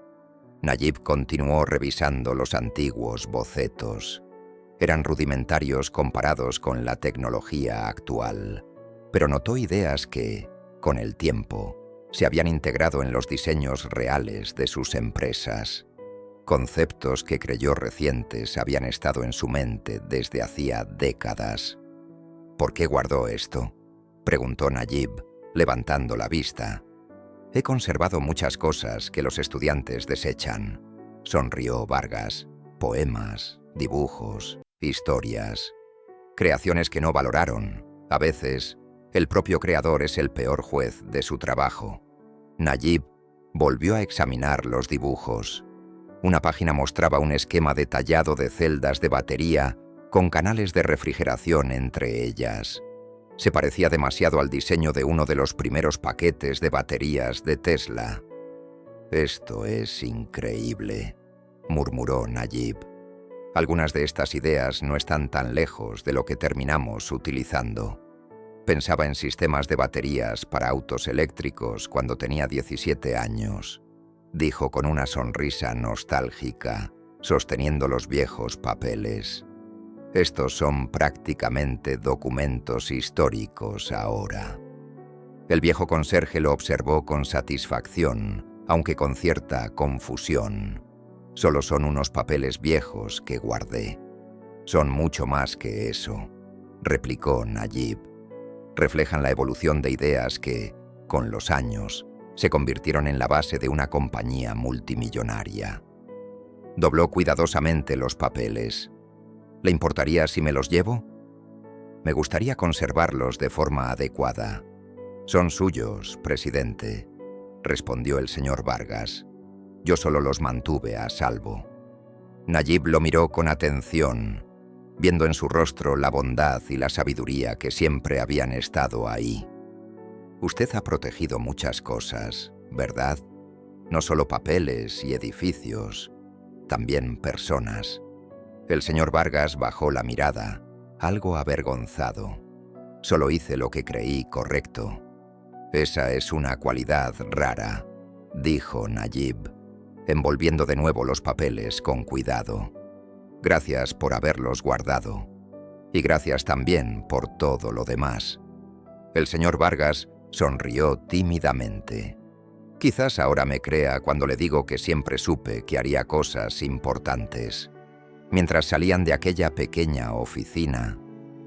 Najib continuó revisando los antiguos bocetos. Eran rudimentarios comparados con la tecnología actual, pero notó ideas que, con el tiempo, se habían integrado en los diseños reales de sus empresas. Conceptos que creyó recientes habían estado en su mente desde hacía décadas. ¿Por qué guardó esto?, preguntó Najib, levantando la vista. He conservado muchas cosas que los estudiantes desechan, sonrió Vargas. Poemas, dibujos, historias, creaciones que no valoraron. A veces, el propio creador es el peor juez de su trabajo. Najib volvió a examinar los dibujos. Una página mostraba un esquema detallado de celdas de batería con canales de refrigeración entre ellas. Se parecía demasiado al diseño de uno de los primeros paquetes de baterías de Tesla. «Esto es increíble», murmuró Najib. Algunas de estas ideas no están tan lejos de lo que terminamos utilizando. Pensaba en sistemas de baterías para autos eléctricos cuando tenía 17 años, dijo con una sonrisa nostálgica, sosteniendo los viejos papeles. Estos son prácticamente documentos históricos ahora. El viejo conserje lo observó con satisfacción, aunque con cierta confusión. Solo son unos papeles viejos que guardé. Son mucho más que eso, replicó Najib. Reflejan la evolución de ideas que, con los años, se convirtieron en la base de una compañía multimillonaria. Dobló cuidadosamente los papeles. ¿Le importaría si me los llevo? Me gustaría conservarlos de forma adecuada. Son suyos, presidente, respondió el señor Vargas. Yo solo los mantuve a salvo. Najib lo miró con atención, viendo en su rostro la bondad y la sabiduría que siempre habían estado ahí. Usted ha protegido muchas cosas, ¿verdad? No solo papeles y edificios, también personas. El señor Vargas bajó la mirada, algo avergonzado. Solo hice lo que creí correcto. Esa es una cualidad rara, dijo Najib, envolviendo de nuevo los papeles con cuidado. Gracias por haberlos guardado. Y gracias también por todo lo demás. El señor Vargas sonrió tímidamente. Quizás ahora me crea cuando le digo que siempre supe que haría cosas importantes. Mientras salían de aquella pequeña oficina,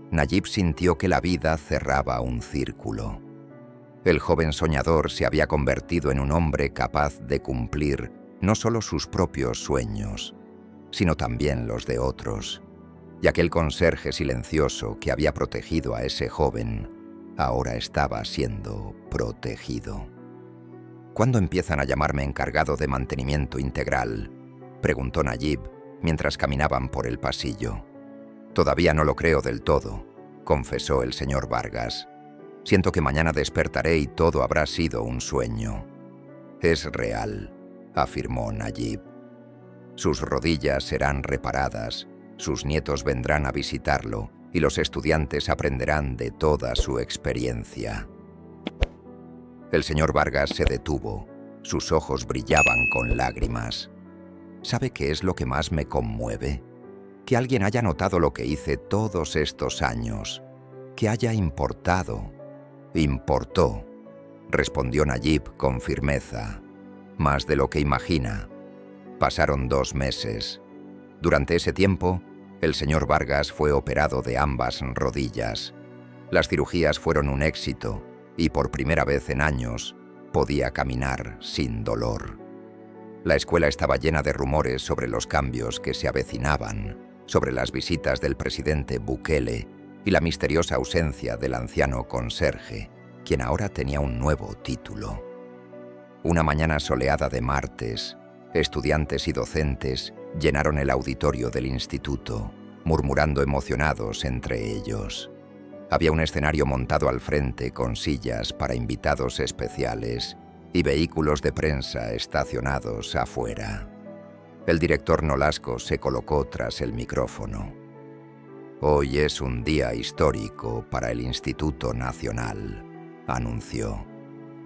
Najib sintió que la vida cerraba un círculo. El joven soñador se había convertido en un hombre capaz de cumplir no solo sus propios sueños, sino también los de otros. Y aquel conserje silencioso que había protegido a ese joven, ahora estaba siendo protegido. ¿Cuándo empiezan a llamarme encargado de mantenimiento integral?, preguntó Najib mientras caminaban por el pasillo. Todavía no lo creo del todo, confesó el señor Vargas. Siento que mañana despertaré y todo habrá sido un sueño. Es real, afirmó Najib. Sus rodillas serán reparadas, sus nietos vendrán a visitarlo y los estudiantes aprenderán de toda su experiencia. El señor Vargas se detuvo. Sus ojos brillaban con lágrimas. ¿Sabe qué es lo que más me conmueve?, Que alguien haya notado lo que hice todos estos años. Que haya importado. Importó, respondió Nayib con firmeza. Más de lo que imagina. Pasaron 2 meses. Durante ese tiempo, el señor Vargas fue operado de ambas rodillas. Las cirugías fueron un éxito y por primera vez en años podía caminar sin dolor. La escuela estaba llena de rumores sobre los cambios que se avecinaban, sobre las visitas del presidente Bukele y la misteriosa ausencia del anciano conserje, quien ahora tenía un nuevo título. Una mañana soleada de martes, estudiantes y docentes llenaron el auditorio del instituto, murmurando emocionados entre ellos. Había un escenario montado al frente con sillas para invitados especiales y vehículos de prensa estacionados afuera. El director Nolasco se colocó tras el micrófono. «Hoy es un día histórico para el Instituto Nacional», anunció.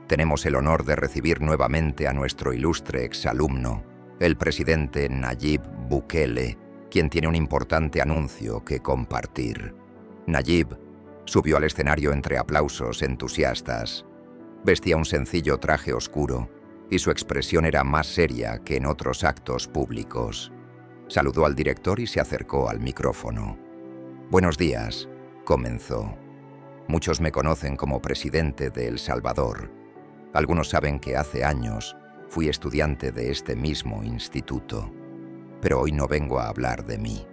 «Tenemos el honor de recibir nuevamente a nuestro ilustre exalumno, el presidente Nayib Bukele, quien tiene un importante anuncio que compartir». Nayib subió al escenario entre aplausos entusiastas. Vestía un sencillo traje oscuro y su expresión era más seria que en otros actos públicos. Saludó al director y se acercó al micrófono. «Buenos días», comenzó. «Muchos me conocen como presidente de El Salvador. Algunos saben que hace años fui estudiante de este mismo instituto. Pero hoy no vengo a hablar de mí.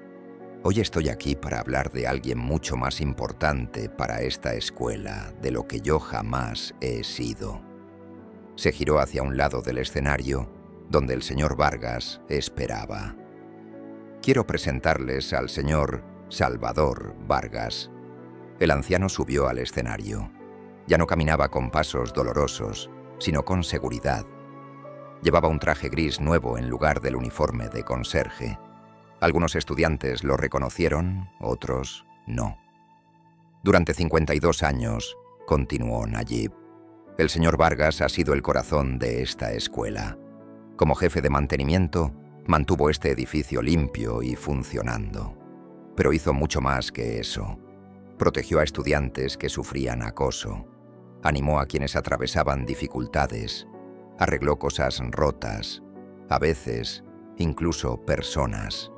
Hoy estoy aquí para hablar de alguien mucho más importante para esta escuela de lo que yo jamás he sido». Se giró hacia un lado del escenario, donde el señor Vargas esperaba. «Quiero presentarles al señor Salvador Vargas». El anciano subió al escenario. Ya no caminaba con pasos dolorosos, sino con seguridad. Llevaba un traje gris nuevo en lugar del uniforme de conserje. Algunos estudiantes lo reconocieron, otros no. «Durante 52 años», continuó Nayib, «el señor Vargas ha sido el corazón de esta escuela. Como jefe de mantenimiento, mantuvo este edificio limpio y funcionando. Pero hizo mucho más que eso. Protegió a estudiantes que sufrían acoso. Animó a quienes atravesaban dificultades. Arregló cosas rotas. A veces, incluso personas.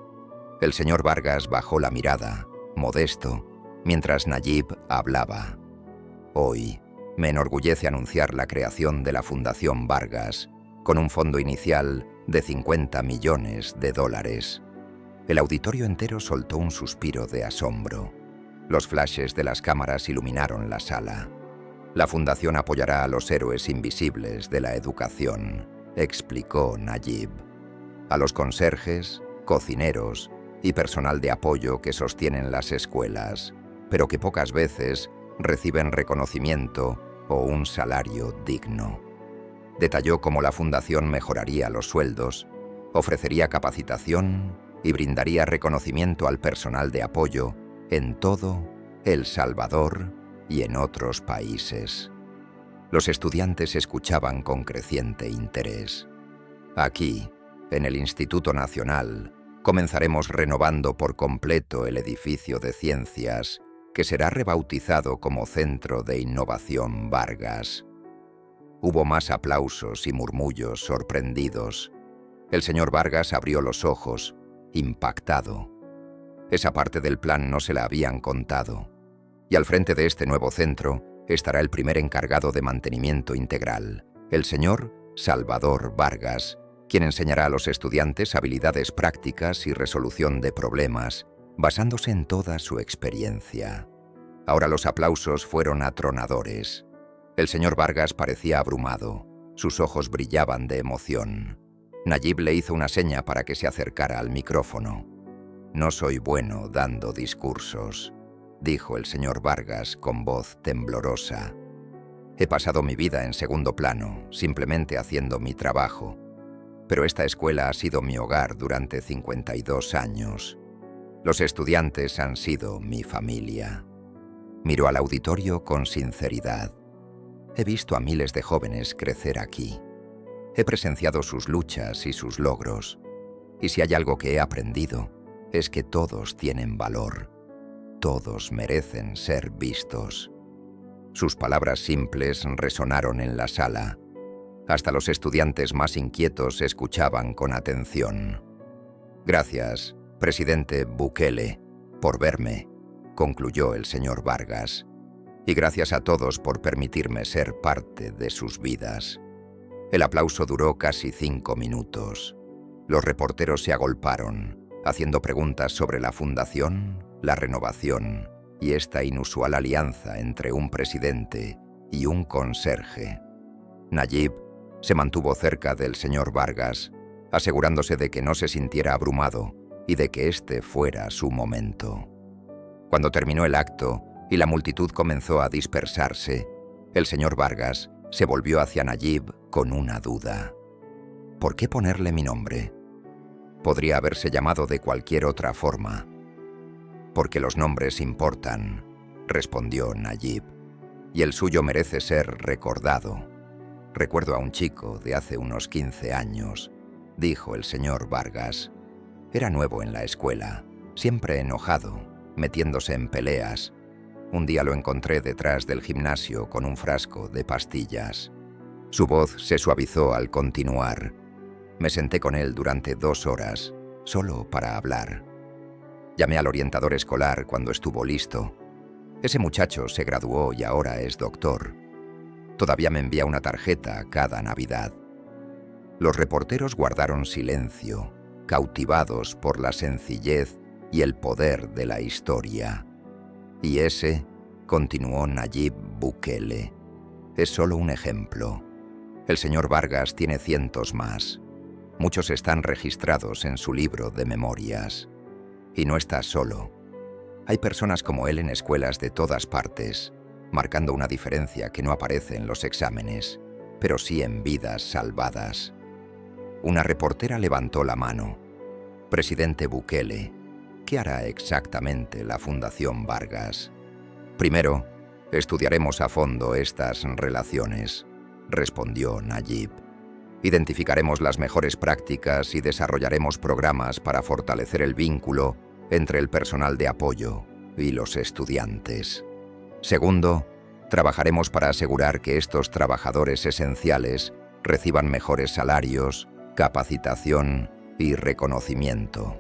El señor Vargas bajó la mirada, modesto, mientras Nayib hablaba. Hoy me enorgullece anunciar la creación de la Fundación Vargas, con un fondo inicial de $50 millones. El auditorio entero soltó un suspiro de asombro. Los flashes de las cámaras iluminaron la sala. «La fundación apoyará a los héroes invisibles de la educación», explicó Nayib. «A los conserjes, cocineros y personal de apoyo que sostienen las escuelas, pero que pocas veces reciben reconocimiento o un salario digno». Detalló cómo la fundación mejoraría los sueldos, ofrecería capacitación y brindaría reconocimiento al personal de apoyo en todo El Salvador y en otros países. Los estudiantes escuchaban con creciente interés. «Aquí, en el Instituto Nacional, comenzaremos renovando por completo el edificio de ciencias, que será rebautizado como Centro de Innovación Vargas». Hubo más aplausos y murmullos sorprendidos. El señor Vargas abrió los ojos, impactado. Esa parte del plan no se la habían contado. Y al frente de este nuevo centro estará el primer encargado de mantenimiento integral, el señor Salvador Vargas, quien enseñará a los estudiantes habilidades prácticas y resolución de problemas, basándose en toda su experiencia. Ahora los aplausos fueron atronadores. El señor Vargas parecía abrumado. Sus ojos brillaban de emoción. Nayib le hizo una seña para que se acercara al micrófono. «No soy bueno dando discursos», dijo el señor Vargas con voz temblorosa. «He pasado mi vida en segundo plano, simplemente haciendo mi trabajo. Pero esta escuela ha sido mi hogar durante 52 años. Los estudiantes han sido mi familia». Miró al auditorio con sinceridad. «He visto a miles de jóvenes crecer aquí. He presenciado sus luchas y sus logros. Y si hay algo que he aprendido, es que todos tienen valor. Todos merecen ser vistos. Sus palabras simples resonaron en la sala. Hasta los estudiantes más inquietos escuchaban con atención. «Gracias, presidente Bukele, por verme», concluyó el señor Vargas. «Y gracias a todos por permitirme ser parte de sus vidas». El aplauso duró casi 5 minutos. Los reporteros se agolparon, haciendo preguntas sobre la fundación, la renovación y esta inusual alianza entre un presidente y un conserje. Nayib se mantuvo cerca del señor Vargas, asegurándose de que no se sintiera abrumado y de que este fuera su momento. Cuando terminó el acto y la multitud comenzó a dispersarse, el señor Vargas se volvió hacia Nayib con una duda. ¿Por qué ponerle mi nombre? Podría haberse llamado de cualquier otra forma. «Porque los nombres importan», respondió Nayib, «y el suyo merece ser recordado». «Recuerdo a un chico de hace unos 15 años», dijo el señor Vargas. «Era nuevo en la escuela, siempre enojado, metiéndose en peleas. Un día lo encontré detrás del gimnasio con un frasco de pastillas. Su voz se suavizó al continuar. Me senté con él durante 2 horas, solo para hablar. Llamé al orientador escolar cuando estuvo listo. Ese muchacho se graduó y ahora es doctor. Todavía me envía una tarjeta cada Navidad». Los reporteros guardaron silencio, cautivados por la sencillez y el poder de la historia. «Y ese», continuó Nayib Bukele, «es solo un ejemplo. El señor Vargas tiene cientos más. Muchos están registrados en su libro de memorias. Y no está solo. Hay personas como él en escuelas de todas partes, marcando una diferencia que no aparece en los exámenes, pero sí en vidas salvadas». Una reportera levantó la mano. «Presidente Bukele, ¿qué hará exactamente la Fundación Vargas?» «Primero, estudiaremos a fondo estas relaciones», respondió Nayib. «Identificaremos las mejores prácticas y desarrollaremos programas para fortalecer el vínculo entre el personal de apoyo y los estudiantes. Segundo, trabajaremos para asegurar que estos trabajadores esenciales reciban mejores salarios, capacitación y reconocimiento».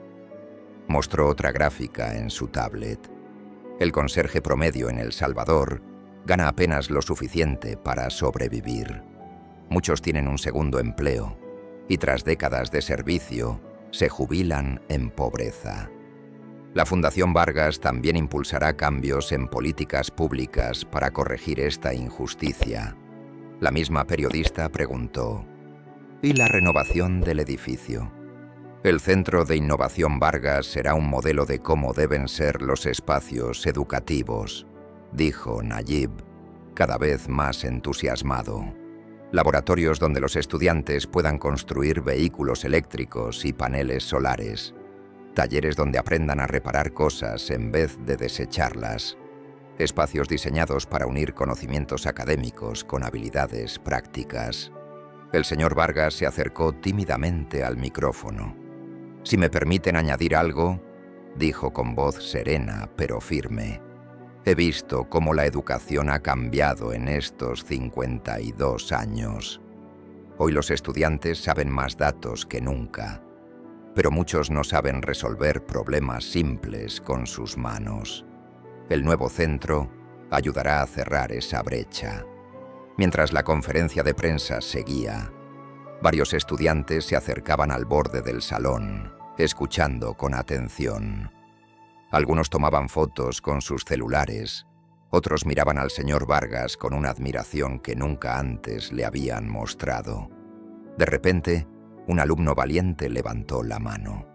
Mostró otra gráfica en su tablet. El conserje promedio en El Salvador gana apenas lo suficiente para sobrevivir. Muchos tienen un segundo empleo y tras décadas de servicio se jubilan en pobreza. La Fundación Vargas también impulsará cambios en políticas públicas para corregir esta injusticia. La misma periodista preguntó: «¿Y la renovación del edificio?» «El Centro de Innovación Vargas será un modelo de cómo deben ser los espacios educativos», dijo Nayib, cada vez más entusiasmado. «Laboratorios donde los estudiantes puedan construir vehículos eléctricos y paneles solares. Talleres donde aprendan a reparar cosas en vez de desecharlas. Espacios diseñados para unir conocimientos académicos con habilidades prácticas». El señor Vargas se acercó tímidamente al micrófono. «Si me permiten añadir algo», dijo con voz serena pero firme, «he visto cómo la educación ha cambiado en estos 52 años. Hoy los estudiantes saben más datos que nunca, pero muchos no saben resolver problemas simples con sus manos. El nuevo centro ayudará a cerrar esa brecha». Mientras la conferencia de prensa seguía, varios estudiantes se acercaban al borde del salón, escuchando con atención. Algunos tomaban fotos con sus celulares, otros miraban al señor Vargas con una admiración que nunca antes le habían mostrado. De repente, un alumno valiente levantó la mano.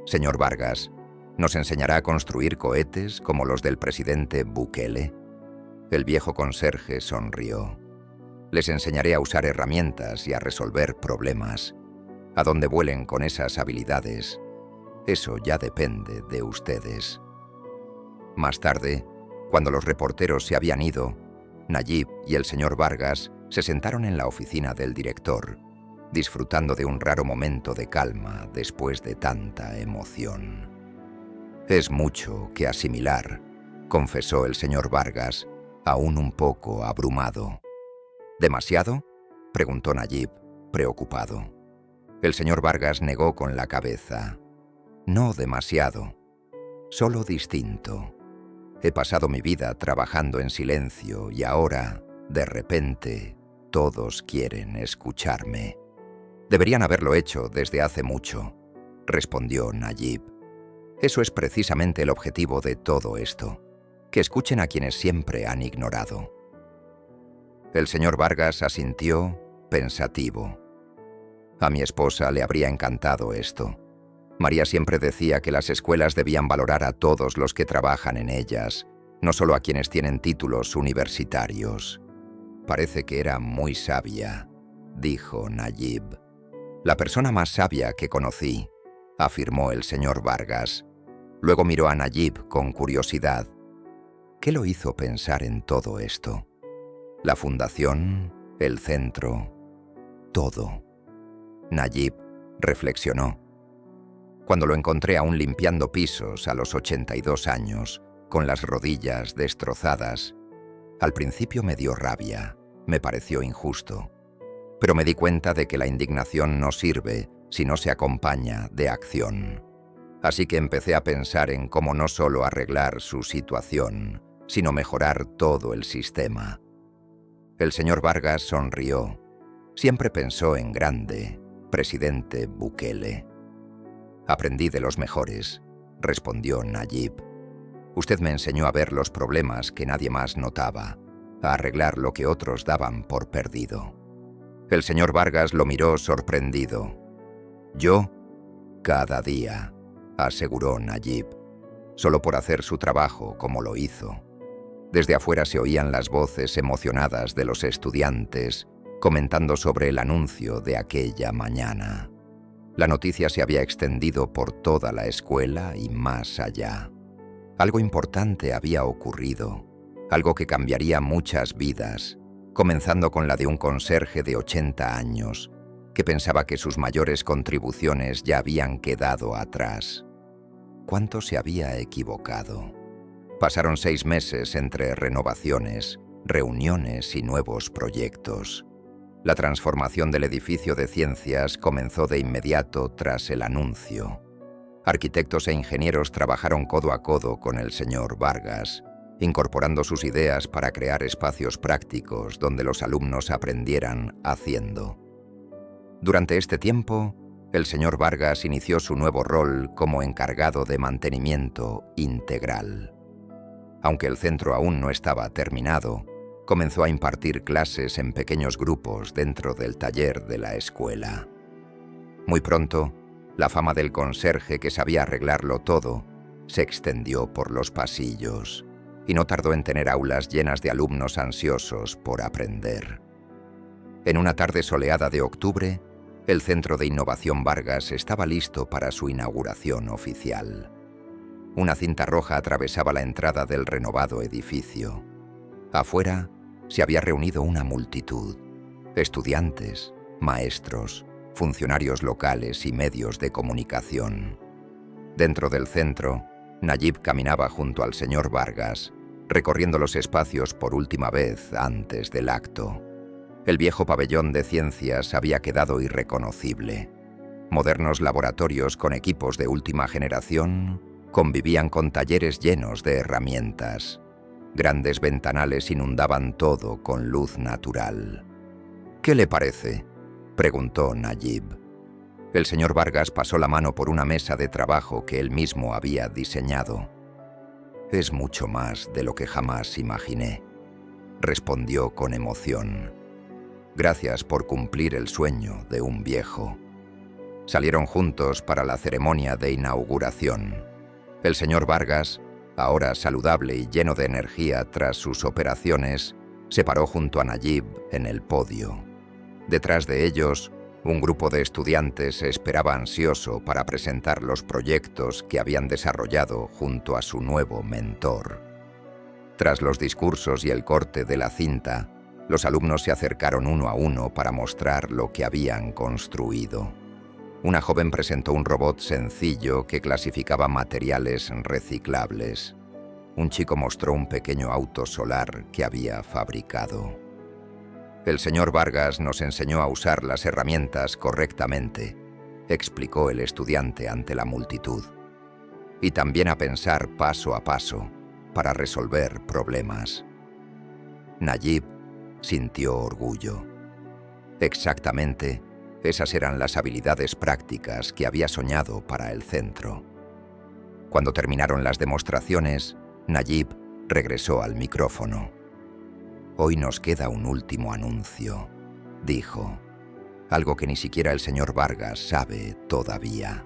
«Señor Vargas, ¿nos enseñará a construir cohetes como los del presidente Bukele?» El viejo conserje sonrió. «Les enseñaré a usar herramientas y a resolver problemas. A dónde vuelen con esas habilidades, eso ya depende de ustedes». Más tarde, cuando los reporteros se habían ido, Nayib y el señor Vargas se sentaron en la oficina del director, disfrutando de un raro momento de calma después de tanta emoción. Es mucho que asimilar, confesó el señor Vargas, aún un poco abrumado. ¿Demasiado?, preguntó Nayib, preocupado. El señor Vargas negó con la cabeza. No demasiado, solo distinto. He pasado mi vida trabajando en silencio y ahora, de repente, todos quieren escucharme. Deberían haberlo hecho desde hace mucho, respondió Nayib. Eso es precisamente el objetivo de todo esto, que escuchen a quienes siempre han ignorado. El señor Vargas asintió, pensativo. A mi esposa le habría encantado esto. María siempre decía que las escuelas debían valorar a todos los que trabajan en ellas, no solo a quienes tienen títulos universitarios. Parece que era muy sabia, dijo Nayib. La persona más sabia que conocí, afirmó el señor Vargas. Luego miró a Nayib con curiosidad. ¿Qué lo hizo pensar en todo esto? La fundación, el centro, todo. Nayib reflexionó. Cuando lo encontré aún limpiando pisos a los 82 años, con las rodillas destrozadas, al principio me dio rabia, me pareció injusto. Pero me di cuenta de que la indignación no sirve si no se acompaña de acción. Así que empecé a pensar en cómo no solo arreglar su situación, sino mejorar todo el sistema. El señor Vargas sonrió. Siempre pensó en grande, presidente Bukele. Aprendí de los mejores, respondió Nayib. Usted me enseñó a ver los problemas que nadie más notaba, a arreglar lo que otros daban por perdido. El señor Vargas lo miró sorprendido. Yo, cada día, aseguró Nayib, solo por hacer su trabajo como lo hizo. Desde afuera se oían las voces emocionadas de los estudiantes comentando sobre el anuncio de aquella mañana. La noticia se había extendido por toda la escuela y más allá. Algo importante había ocurrido, algo que cambiaría muchas vidas, comenzando con la de un conserje de 80 años, que pensaba que sus mayores contribuciones ya habían quedado atrás. ¿Cuánto se había equivocado? Pasaron 6 meses entre renovaciones, reuniones y nuevos proyectos. La transformación del edificio de ciencias comenzó de inmediato tras el anuncio. Arquitectos e ingenieros trabajaron codo a codo con el señor Vargas, incorporando sus ideas para crear espacios prácticos donde los alumnos aprendieran haciendo. Durante este tiempo, el señor Vargas inició su nuevo rol como encargado de mantenimiento integral. Aunque el centro aún no estaba terminado, comenzó a impartir clases en pequeños grupos dentro del taller de la escuela. Muy pronto, la fama del conserje que sabía arreglarlo todo se extendió por los pasillos y no tardó en tener aulas llenas de alumnos ansiosos por aprender. En una tarde soleada de octubre, el Centro de Innovación Vargas estaba listo para su inauguración oficial. Una cinta roja atravesaba la entrada del renovado edificio. Afuera se había reunido una multitud: estudiantes, maestros, funcionarios locales y medios de comunicación. Dentro del centro, Nayib caminaba junto al señor Vargas, recorriendo los espacios por última vez antes del acto. El viejo pabellón de ciencias había quedado irreconocible. Modernos laboratorios con equipos de última generación convivían con talleres llenos de herramientas. Grandes ventanales inundaban todo con luz natural. «¿Qué le parece?», preguntó Nayib. El señor Vargas pasó la mano por una mesa de trabajo que él mismo había diseñado. «Es mucho más de lo que jamás imaginé», respondió con emoción. «Gracias por cumplir el sueño de un viejo». Salieron juntos para la ceremonia de inauguración. El señor Vargas, ahora saludable y lleno de energía tras sus operaciones, se paró junto a Nayib en el podio. Detrás de ellos, un grupo de estudiantes esperaba ansioso para presentar los proyectos que habían desarrollado junto a su nuevo mentor. Tras los discursos y el corte de la cinta, los alumnos se acercaron uno a uno para mostrar lo que habían construido. Una joven presentó un robot sencillo que clasificaba materiales reciclables. Un chico mostró un pequeño auto solar que había fabricado. El señor Vargas nos enseñó a usar las herramientas correctamente, explicó el estudiante ante la multitud, y también a pensar paso a paso para resolver problemas. Nayib sintió orgullo. Exactamente, esas eran las habilidades prácticas que había soñado para el centro. Cuando terminaron las demostraciones, Nayib regresó al micrófono. «Hoy nos queda un último anuncio», dijo, algo que ni siquiera el señor Vargas sabe todavía.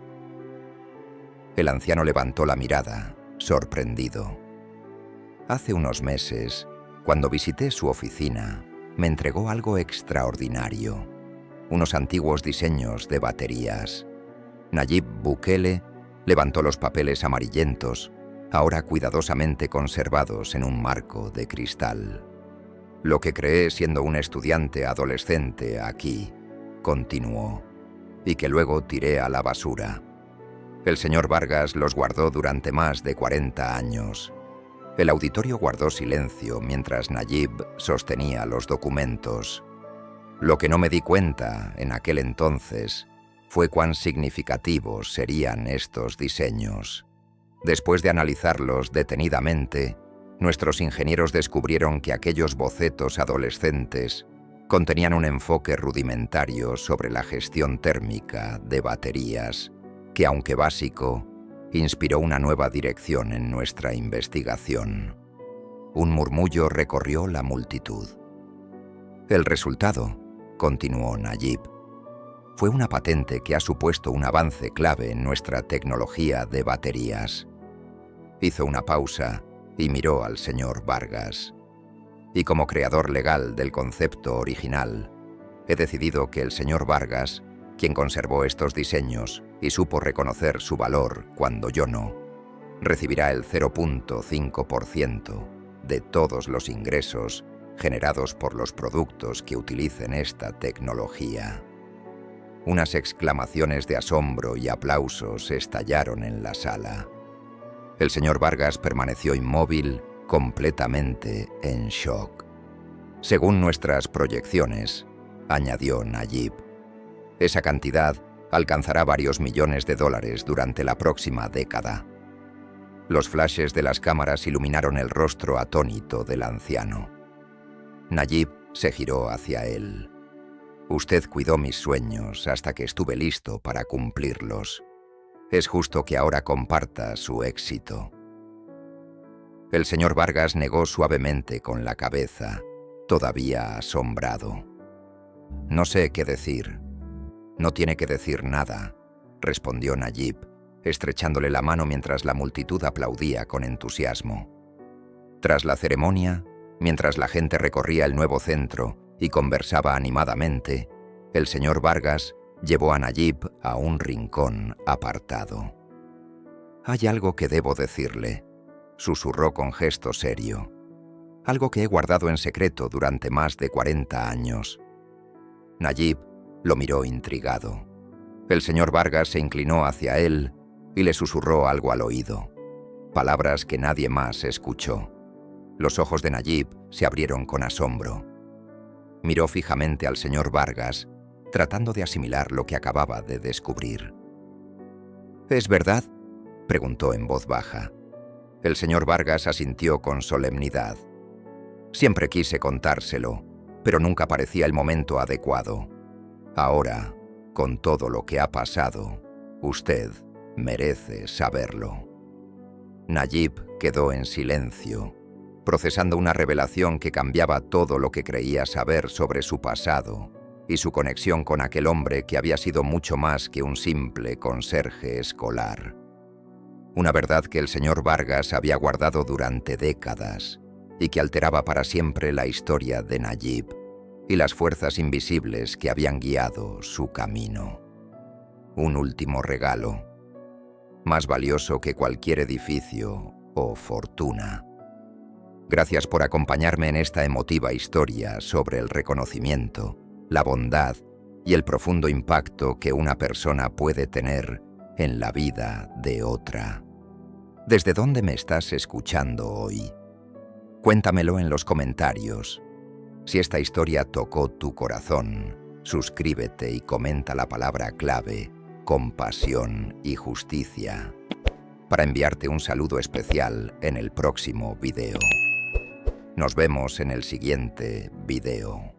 El anciano levantó la mirada, sorprendido. Hace unos meses, cuando visité su oficina, me entregó algo extraordinario, unos antiguos diseños de baterías. Nayib Bukele levantó los papeles amarillentos, ahora cuidadosamente conservados en un marco de cristal. «Lo que creé siendo un estudiante adolescente aquí», continuó, «y que luego tiré a la basura. El señor Vargas los guardó durante más de 40 años. El auditorio guardó silencio mientras Nayib sostenía los documentos. Lo que no me di cuenta en aquel entonces fue cuán significativos serían estos diseños. Después de analizarlos detenidamente, nuestros ingenieros descubrieron que aquellos bocetos adolescentes contenían un enfoque rudimentario sobre la gestión térmica de baterías, que, aunque básico, inspiró una nueva dirección en nuestra investigación». Un murmullo recorrió la multitud. «El resultado», continuó Nayib, «fue una patente que ha supuesto un avance clave en nuestra tecnología de baterías». Hizo una pausa y miró al señor Vargas. «Y como creador legal del concepto original, he decidido que el señor Vargas, quien conservó estos diseños y supo reconocer su valor cuando yo no, recibirá el 0.5% de todos los ingresos generados por los productos que utilicen esta tecnología». Unas exclamaciones de asombro y aplausos estallaron en la sala. El señor Vargas permaneció inmóvil, completamente en shock. «Según nuestras proyecciones», añadió Nayib, «esa cantidad alcanzará varios millones de dólares durante la próxima década». Los flashes de las cámaras iluminaron el rostro atónito del anciano. Nayib se giró hacia él. «Usted cuidó mis sueños hasta que estuve listo para cumplirlos. Es justo que ahora comparta su éxito». El señor Vargas negó suavemente con la cabeza, todavía asombrado. «No sé qué decir». «No tiene que decir nada», respondió Nayib, estrechándole la mano mientras la multitud aplaudía con entusiasmo. Tras la ceremonia, mientras la gente recorría el nuevo centro y conversaba animadamente, el señor Vargas llevó a Nayib a un rincón apartado. «Hay algo que debo decirle», susurró con gesto serio. «Algo que he guardado en secreto durante más de 40 años». Nayib lo miró intrigado. El señor Vargas se inclinó hacia él y le susurró algo al oído. Palabras que nadie más escuchó. Los ojos de Nayib se abrieron con asombro. Miró fijamente al señor Vargas, tratando de asimilar lo que acababa de descubrir. «¿Es verdad?», preguntó en voz baja. El señor Vargas asintió con solemnidad. «Siempre quise contárselo, pero nunca parecía el momento adecuado. Ahora, con todo lo que ha pasado, usted merece saberlo». Nayib quedó en silencio, procesando una revelación que cambiaba todo lo que creía saber sobre su pasado y su conexión con aquel hombre que había sido mucho más que un simple conserje escolar. Una verdad que el señor Vargas había guardado durante décadas y que alteraba para siempre la historia de Nayib y las fuerzas invisibles que habían guiado su camino. Un último regalo, más valioso que cualquier edificio o fortuna. Gracias por acompañarme en esta emotiva historia sobre el reconocimiento, la bondad y el profundo impacto que una persona puede tener en la vida de otra. ¿Desde dónde me estás escuchando hoy? Cuéntamelo en los comentarios. Si esta historia tocó tu corazón, suscríbete y comenta la palabra clave, compasión y justicia, para enviarte un saludo especial en el próximo video. Nos vemos en el siguiente video.